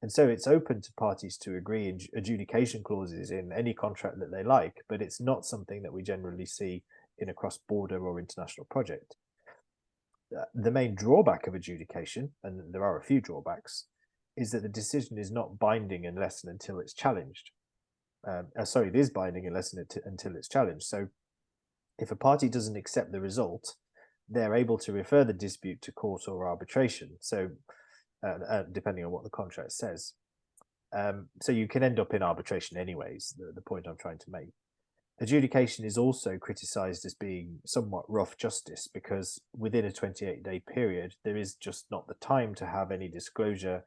Speaker 2: And so it's open to parties to agree in adjudication clauses in any contract that they like, but it's not something that we generally see in a cross-border or international project. The main drawback of adjudication, and there are a few drawbacks, is that the decision is not binding unless and until it's challenged. It is binding unless and until it's challenged. So if a party doesn't accept the result, they're able to refer the dispute to court or arbitration. So depending on what the contract says. So you can end up in arbitration anyways, the point I'm trying to make. Adjudication is also criticised as being somewhat rough justice because within a 28-day period, there is just not the time to have any disclosure,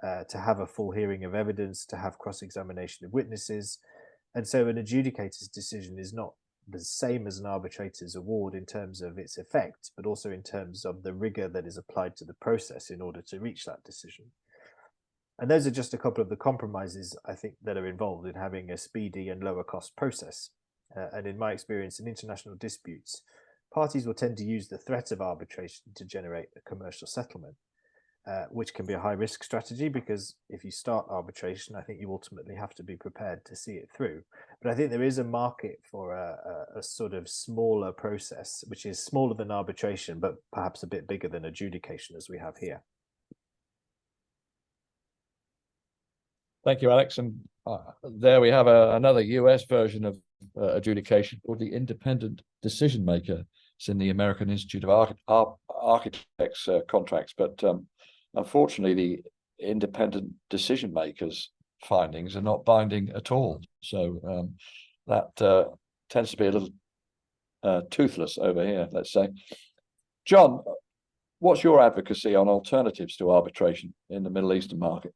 Speaker 2: to have a full hearing of evidence, to have cross-examination of witnesses. And so an adjudicator's decision is not the same as an arbitrator's award in terms of its effect, but also in terms of the rigor that is applied to the process in order to reach that decision. And those are just a couple of the compromises, I think, that are involved in having a speedy and lower cost process. And in my experience in international disputes, parties will tend to use the threat of arbitration to generate a commercial settlement, which can be a high-risk strategy because if you start arbitration, I think you ultimately have to be prepared to see it through. But I think there is a market for a sort of smaller process, which is smaller than arbitration, but perhaps a bit bigger than adjudication as we have here.
Speaker 1: Thank you, Alex. And there we have another US version of adjudication called the independent decision maker. It's in the American Institute of Architects contracts, but unfortunately, the independent decision makers' findings are not binding at all. So that tends to be a little toothless over here, let's say. John, what's your advocacy on alternatives to arbitration in the Middle Eastern market?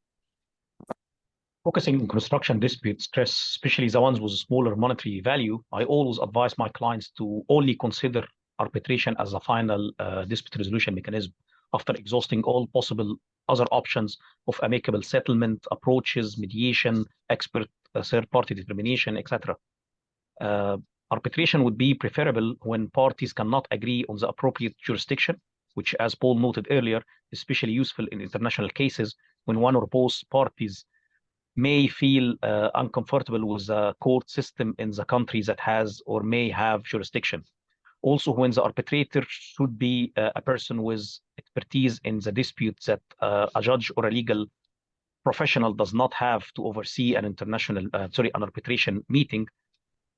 Speaker 3: Focusing on construction disputes, Chris, especially the ones with smaller monetary value, I always advise my clients to only consider arbitration as a final dispute resolution mechanism after exhausting all possible other options of amicable settlement approaches, mediation, expert third-party determination, etc. Arbitration would be preferable when parties cannot agree on the appropriate jurisdiction, which, as Paul noted earlier, is especially useful in international cases when one or both parties may feel uncomfortable with the court system in the country that has or may have jurisdiction. Also, when the arbitrator should be a person with expertise in the dispute that a judge or a legal professional does not have to oversee an an arbitration meeting.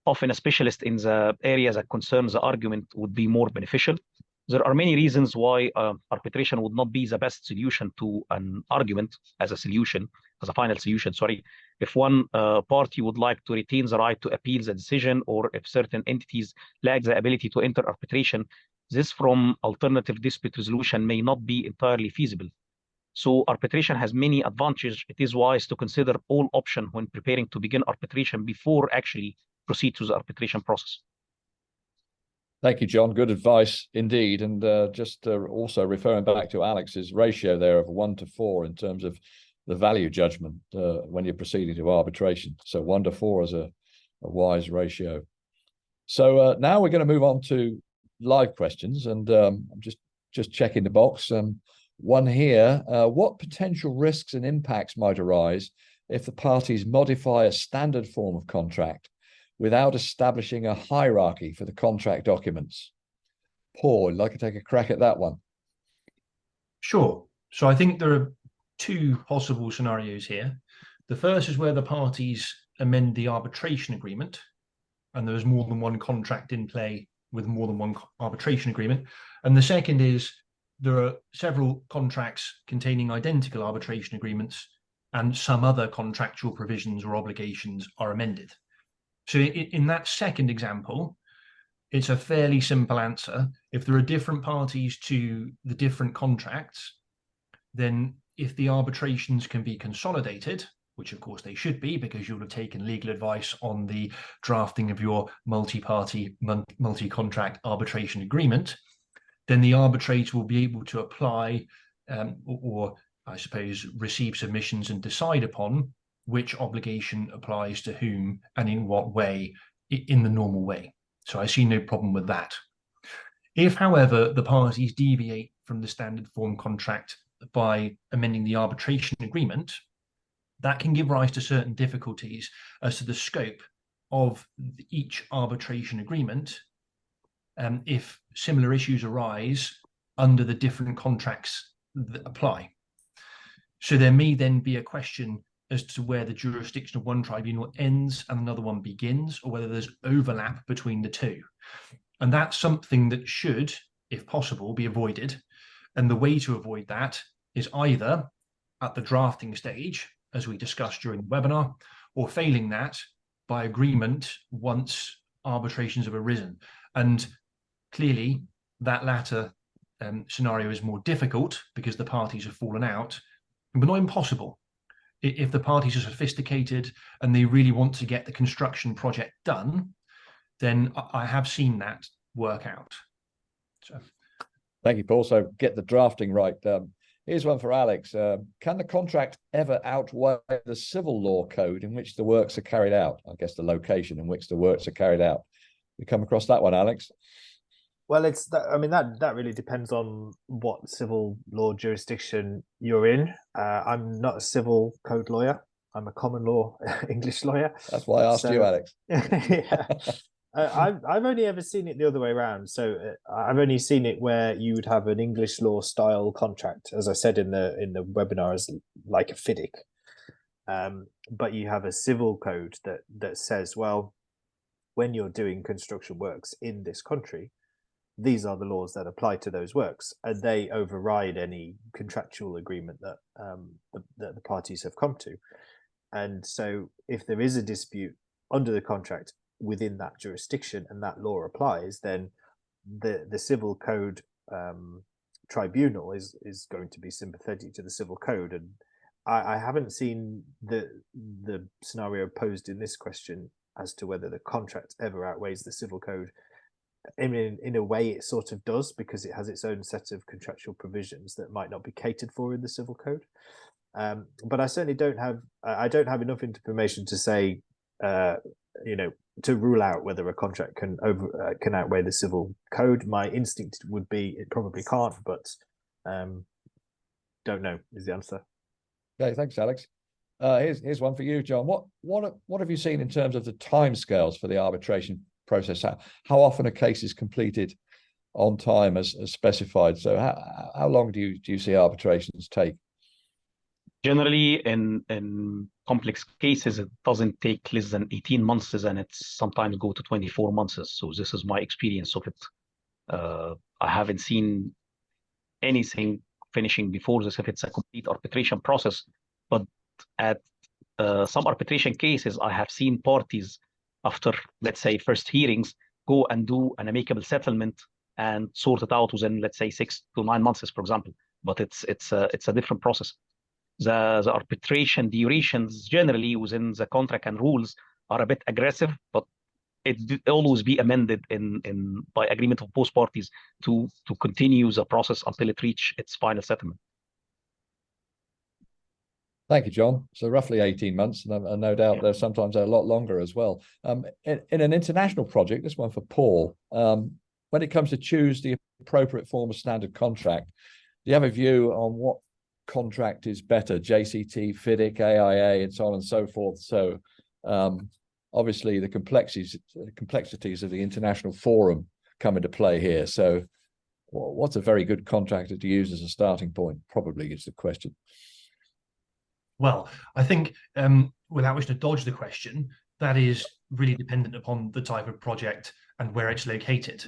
Speaker 3: Often a specialist in the area that concerns the argument would be more beneficial. There are many reasons why arbitration would not be the best solution to an argument as a final solution, if one party would like to retain the right to appeal the decision, or if certain entities lack the ability to enter arbitration, this from alternative dispute resolution may not be entirely feasible. So arbitration has many advantages. It is wise to consider all options when preparing to begin arbitration before actually proceed to the arbitration process.
Speaker 1: Thank you, John. Good advice indeed. And also referring back to Alex's ratio there of 1 to 4 in terms of the value judgment when you're proceeding to arbitration. So 1 to 4 is a wise ratio. So now we're going to move on to live questions, and I'm just checking the box. One here, what potential risks and impacts might arise if the parties modify a standard form of contract without establishing a hierarchy for the contract documents? Paul, would you like to take a crack at that one?
Speaker 4: Sure. So I think there are two possible scenarios here. The first is where the parties amend the arbitration agreement, and there's more than one contract in play with more than one arbitration agreement. And the second is there are several contracts containing identical arbitration agreements, and some other contractual provisions or obligations are amended. So in that second example, it's a fairly simple answer. If there are different parties to the different contracts, then if the arbitrations can be consolidated, which of course they should be because you'll have taken legal advice on the drafting of your multi-party, multi-contract arbitration agreement, then the arbitrator will be able to apply or I suppose receive submissions and decide upon which obligation applies to whom and in what way, in the normal way. So I see no problem with that. If, however, the parties deviate from the standard form contract by amending the arbitration agreement, that can give rise to certain difficulties as to the scope of each arbitration agreement if similar issues arise under the different contracts that apply. So there may then be a question as to where the jurisdiction of one tribunal ends and another one begins, or whether there's overlap between the two. And that's something that should, if possible, be avoided. And the way to avoid that is either at the drafting stage, as we discussed during the webinar, or failing that by agreement once arbitrations have arisen. And clearly that latter scenario is more difficult because the parties have fallen out, but not impossible. If the parties are sophisticated and they really want to get the construction project done, then I have seen that work out. So,
Speaker 1: thank you, Paul. So get the drafting right. Here's one for Alex. Can the contract ever outweigh the civil law code in which the works are carried out? I guess the location in which the works are carried out. You come across that one, Alex?
Speaker 2: Well, it's that. I mean, that really depends on what civil law jurisdiction you're in. I'm not a civil code lawyer. I'm a common law English lawyer.
Speaker 1: That's why I asked you, Alex.
Speaker 2: Yeah. I've only ever seen it the other way around. So I've only seen it where you would have an English law style contract, as I said in the webinar, as like a FIDIC. But you have a civil code that says, well, when you're doing construction works in this country, these are the laws that apply to those works, and they override any contractual agreement that that the parties have come to. And so if there is a dispute under the contract within that jurisdiction and that law applies, then the civil code tribunal is going to be sympathetic to the civil code. And I haven't seen the scenario posed in this question as to whether the contract ever outweighs the civil code. I mean, in a way it sort of does, because it has its own set of contractual provisions that might not be catered for in the civil code. But I certainly don't have enough information to say, to rule out whether a contract can outweigh the civil code. My instinct would be it probably can't, but don't know is the answer.
Speaker 1: Okay, thanks, Alex. Here's one for you, John. What have you seen in terms of the timescales for the arbitration process? How often are cases completed on time as specified? So how long do you see arbitrations take?
Speaker 3: Generally, in complex cases, it doesn't take less than 18 months, and it's sometimes go to 24 months. So this is my experience of it. I haven't seen anything finishing before this if it's a complete arbitration process. But at some arbitration cases, I have seen parties, after, let's say, first hearings, go and do an amicable settlement and sort it out within, let's say, 6 to 9 months, for example. But it's a different process. The arbitration durations generally within the contract and rules are a bit aggressive, but it always be amended in by agreement of both parties to continue the process until it reach its final settlement.
Speaker 1: Thank you, John. So roughly 18 months, and no doubt there's sometimes a lot longer as well. In an international project, this one for Paul, when it comes to choose the appropriate form of standard contract, do you have a view on what contract is better, JCT, FIDIC, AIA, and so on and so forth? So obviously the complexities of the international forum come into play here. So what's a very good contractor to use as a starting point? Probably is the question.
Speaker 4: Well, I think without wishing to dodge the question, that is really dependent upon the type of project and where it's located.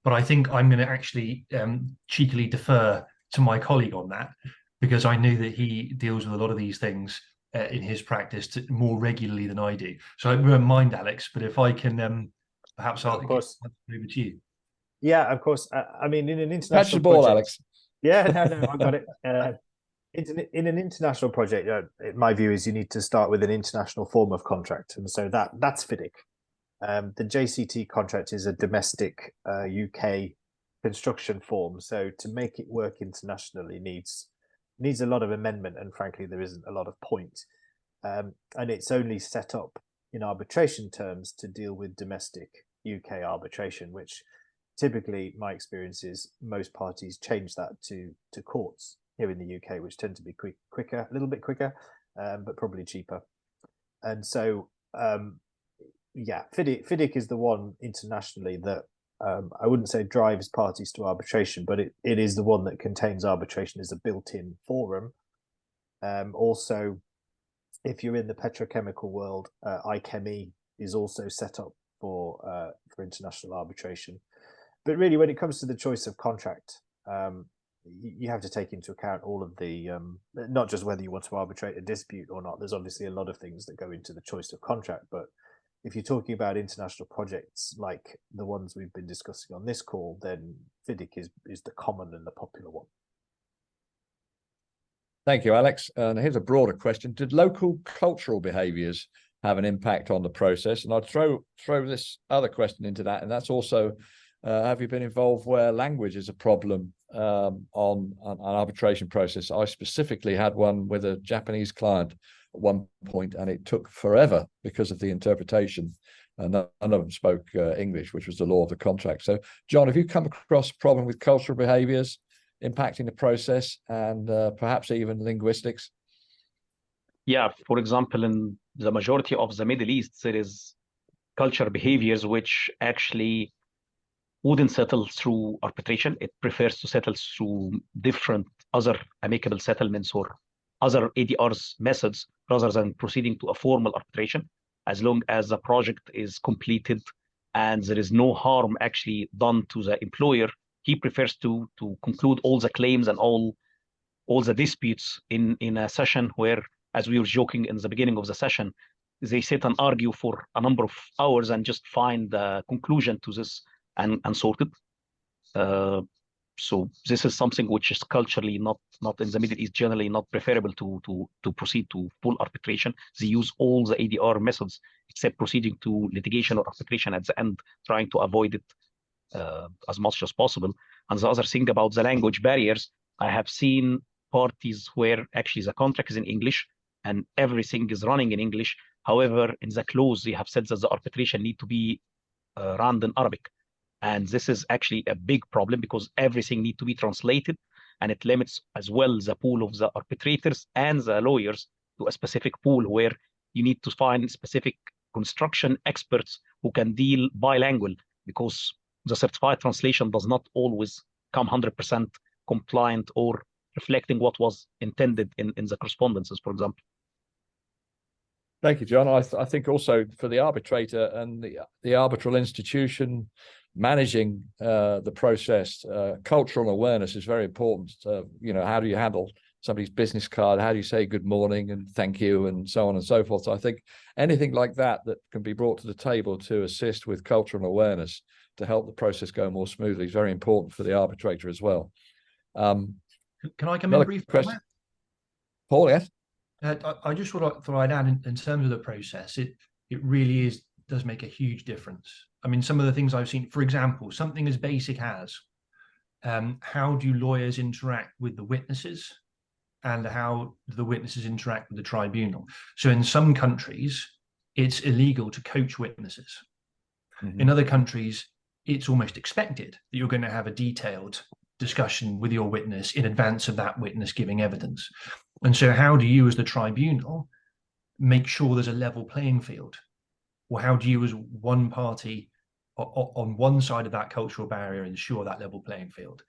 Speaker 4: But I think I'm going to actually cheekily defer to my colleague on that, because I know that he deals with a lot of these things in his practice more regularly than I do. So I won't mind, Alex, but if I can perhaps I'll over to you.
Speaker 2: Yeah, of course. I mean, in an international
Speaker 1: catch the ball,
Speaker 2: project,
Speaker 1: Alex.
Speaker 2: Yeah, no, I got it. In an international project, my view is you need to start with an international form of contract, and so that's FIDIC. The JCT contract is a domestic UK construction form, so to make it work internationally needs a lot of amendment, and frankly, there isn't a lot of point. And it's only set up in arbitration terms to deal with domestic UK arbitration, which typically, my experience is most parties change that to courts here in the UK, which tend to be quicker, a little bit quicker, but probably cheaper. And so, FIDIC is the one internationally that I wouldn't say drives parties to arbitration, but it is the one that contains arbitration as a built-in forum. Also, if you're in the petrochemical world, ICHEMI is also set up for international arbitration. But really, when it comes to the choice of contract, you have to take into account all of the not just whether you want to arbitrate a dispute or not. There's obviously a lot of things that go into the choice of contract, but if you're talking about international projects like the ones we've been discussing on this call, then FIDIC is the common and the popular one.
Speaker 1: Thank you, Alex. And here's a broader question. Did local cultural behaviours have an impact on the process? And I'd throw this other question into that, and that's also, have you been involved where language is a problem on an arbitration process? I specifically had one with a Japanese client at one point, and it took forever because of the interpretation. And none of them spoke English, which was the law of the contract. So, John, have you come across a problem with cultural behaviours impacting the process and perhaps even linguistics?
Speaker 3: Yeah, for example, in the majority of the Middle East, there is culture behaviors which actually wouldn't settle through arbitration. It prefers to settle through different other amicable settlements or other ADRs methods rather than proceeding to a formal arbitration. As long as the project is completed and there is no harm actually done to the employer, he prefers to conclude all the claims and all the disputes in a session where, as we were joking in the beginning of the session, they sit and argue for a number of hours and just find a conclusion to this and sort it. So this is something which is culturally not in the Middle East, generally not preferable to proceed to full arbitration. They use all the ADR methods except proceeding to litigation or arbitration at the end, trying to avoid it as much as possible. And the other thing about the language barriers, I have seen parties where actually the contract is in English and everything is running in English. However, in the clause, they have said that the arbitration need to be run in Arabic. And this is actually a big problem because everything needs to be translated, and it limits as well the pool of the arbitrators and the lawyers to a specific pool where you need to find specific construction experts who can deal bilingual, because the certified translation does not always come 100% compliant or reflecting what was intended in the correspondences, for example.
Speaker 1: Thank you, John. I think also for the arbitrator and the arbitral institution managing the process, cultural awareness is very important. How do you handle somebody's business card? How do you say good morning and thank you and so on and so forth? So I think anything like that can be brought to the table to assist with cultural awareness to help the process go more smoothly is very important for the arbitrator as well.
Speaker 4: Can I come in briefly?
Speaker 1: Question? Paul, yes?
Speaker 4: I just thought I'd add in terms of the process, it really does make a huge difference. I mean, some of the things I've seen, for example, something as basic as how do lawyers interact with the witnesses and how do the witnesses interact with the tribunal? So in some countries, it's illegal to coach witnesses. Mm-hmm. In other countries, it's almost expected that you're going to have a detailed discussion with your witness in advance of that witness giving evidence. And so how do you as the tribunal make sure there's a level playing field? Or how do you as one party on one side of that cultural barrier ensure that level playing field?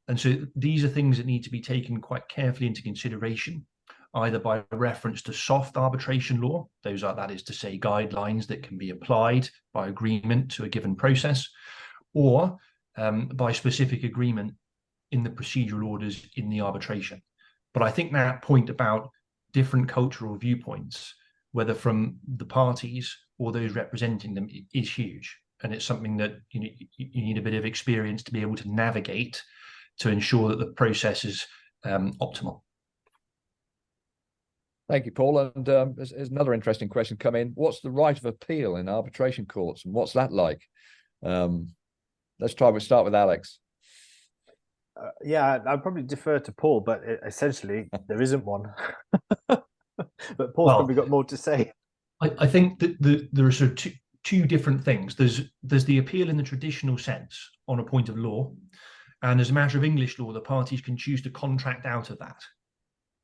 Speaker 4: And so these are things that need to be taken quite carefully into consideration, either by reference to soft arbitration law, that is to say guidelines that can be applied by agreement to a given process, or by specific agreement in the procedural orders in the arbitration. But I think that point about different cultural viewpoints, whether from the parties or those representing them, is huge. And it's something that you need a bit of experience to be able to navigate to ensure that the process is optimal.
Speaker 1: Thank you, Paul. And there's another interesting question come in. What's the right of appeal in arbitration courts, and what's that like? Let's start with Alex.
Speaker 2: Yeah, I'd probably defer to Paul, but essentially there isn't one. But Paul's probably got more to say.
Speaker 4: I think that there are sort of two different things. There's the appeal in the traditional sense on a point of law, and as a matter of English law, the parties can choose to contract out of that.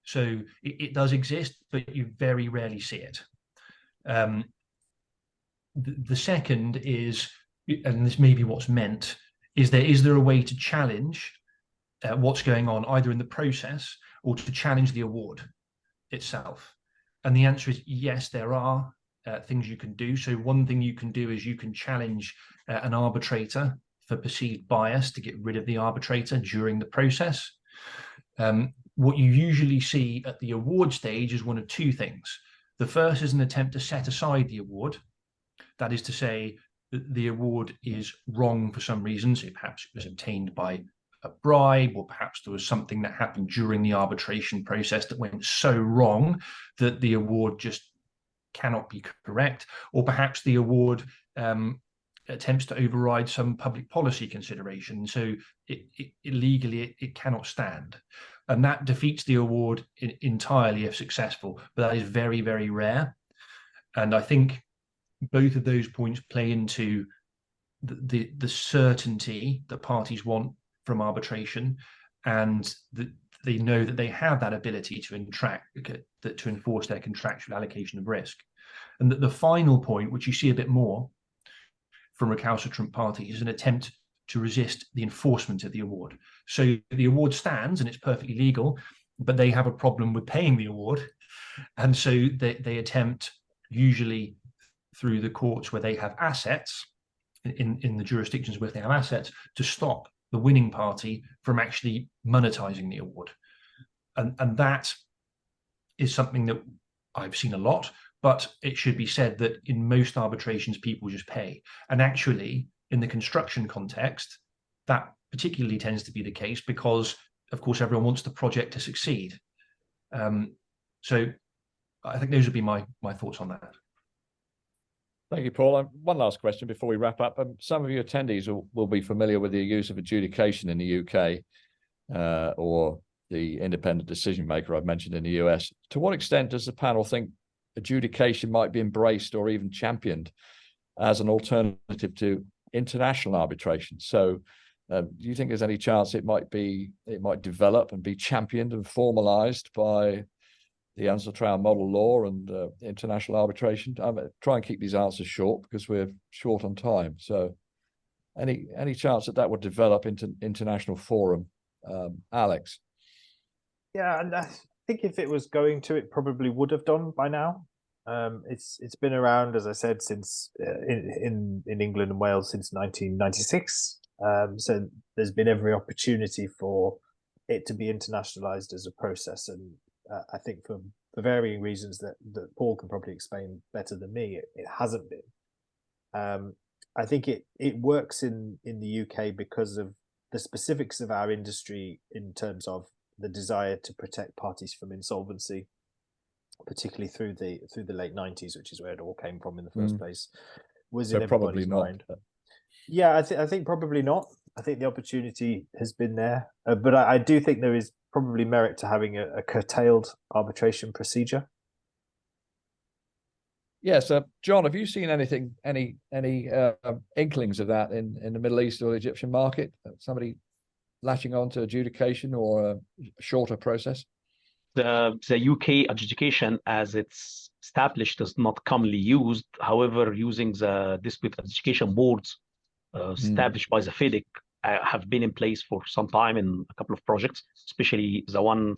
Speaker 4: So it does exist, but you very rarely see it. The second is, and this may be what's meant, is there a way to challenge what's going on either in the process or to challenge the award itself? And the answer is yes, there are things you can do. So one thing you can do is you can challenge an arbitrator for perceived bias to get rid of the arbitrator during the process. What you usually see at the award stage is one of two things. The first is an attempt to set aside the award. That is to say that the award is wrong for some reason. So perhaps it was obtained by a bribe, or perhaps there was something that happened during the arbitration process that went so wrong that the award just cannot be correct, or perhaps the award attempts to override some public policy consideration. So legally it cannot stand. And that defeats the award entirely if successful, but that is very, very rare. And I think both of those points play into the certainty that parties want from arbitration, and that they know that they have that ability to enforce their contractual allocation of risk. And that the final point, which you see a bit more from recalcitrant parties, is an attempt to resist the enforcement of the award. So the award stands and it's perfectly legal, but they have a problem with paying the award. And so they attempt, usually through the courts where they have assets, in the jurisdictions where they have assets, to stop the winning party from actually monetizing the award. And that is something that I've seen a lot, but it should be said that in most arbitrations, people just pay. And actually, in the construction context, that particularly tends to be the case because, of course, everyone wants the project to succeed. So I think those would be my thoughts on that.
Speaker 1: Thank you, Paul. One last question before we wrap up. Some of your attendees will be familiar with the use of adjudication in the UK, or the independent decision maker I've mentioned in the US. To what extent does the panel think adjudication might be embraced or even championed as an alternative to international arbitration? So do you think there's any chance it might develop and be championed and formalized by the UNCITRAL model law and international arbitration? I'm going to try and keep these answers short because we're short on time. So any chance that would develop into international forum? Alex?
Speaker 2: Yeah, and I think if it was going to, it probably would have done by now. It's been around, as I said, since in England and Wales since 1996. So there's been every opportunity for it to be internationalized as a process, and I think for varying reasons that Paul can probably explain better than me, it hasn't been. I think it works in the UK because of the specifics of our industry in terms of the desire to protect parties from insolvency, particularly through the late 90s, which is where it all came from in the first place. Was in everybody's mind. Yeah, I think probably not. I think the opportunity has been there, but I do think there is probably merit to having a curtailed arbitration procedure.
Speaker 1: Yes, John, have you seen any inklings of that in the Middle East or the Egyptian market? Somebody latching on to adjudication or a shorter process?
Speaker 3: The UK adjudication, as it's established, is not commonly used. However, using the dispute adjudication boards established by the FEDIC have been in place for some time in a couple of projects, especially the one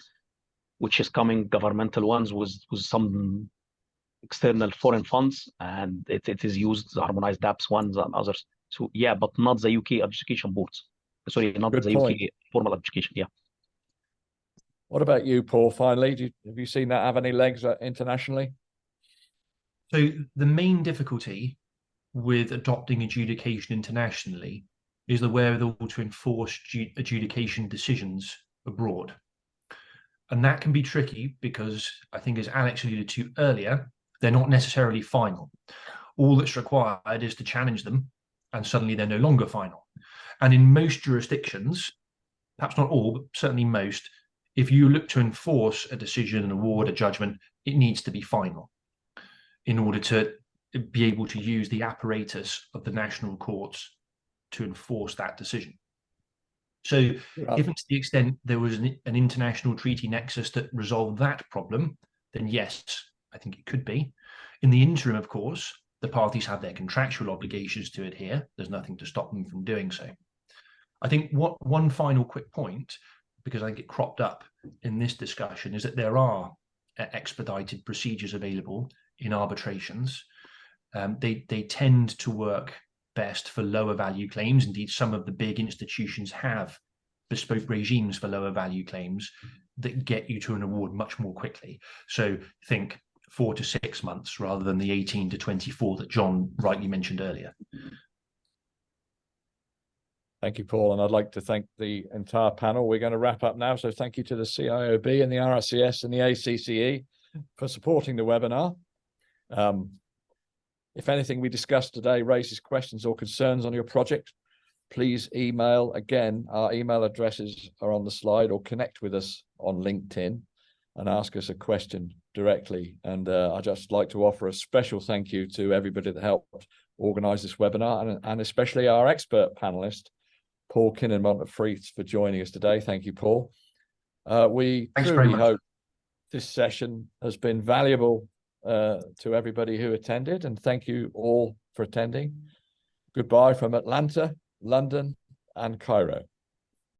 Speaker 3: which is coming, governmental ones, with some external foreign funds, and it is used, the harmonized DAPS ones and others. So yeah, but not the UK adjudication boards. Sorry, not
Speaker 1: Good
Speaker 3: the
Speaker 1: point.
Speaker 3: UK formal adjudication. Yeah.
Speaker 1: What about you, Paul? Finally, have you seen that have any legs internationally?
Speaker 4: So the main difficulty with adopting adjudication internationally is the wherewithal to enforce adjudication decisions abroad. And that can be tricky because I think, as Alex alluded to earlier, they're not necessarily final. All that's required is to challenge them, and suddenly they're no longer final. And in most jurisdictions, perhaps not all, but certainly most, if you look to enforce a decision, an award, a judgment, it needs to be final in order to be able to use the apparatus of the national courts to enforce that decision. So if to the extent there was an international treaty nexus that resolved that problem, then yes, I think it could be. In the interim, of course, the parties have their contractual obligations to adhere. There's nothing to stop them from doing so. I think one final quick point, because I think it cropped up in this discussion, is that there are expedited procedures available in arbitrations. They tend to work best for lower value claims. Indeed, some of the big institutions have bespoke regimes for lower value claims that get you to an award much more quickly. So think 4 to 6 months rather than the 18 to 24 that John rightly mentioned earlier.
Speaker 1: Thank you, Paul. And I'd like to thank the entire panel. We're going to wrap up now. So thank you to the CIOB and the RRCS and the ACCE for supporting the webinar. If anything we discussed today raises questions or concerns on your project, please email. Again, our email addresses are on the slide, or connect with us on LinkedIn and ask us a question directly. And I'd just like to offer a special thank you to everybody that helped organize this webinar, and especially our expert panelist, Paul Kinnamont of Freeths, for joining us today. Thank you, Paul. We truly hope this session has been valuable to everybody who attended, and thank you all for attending. Goodbye from Atlanta, London, and Cairo.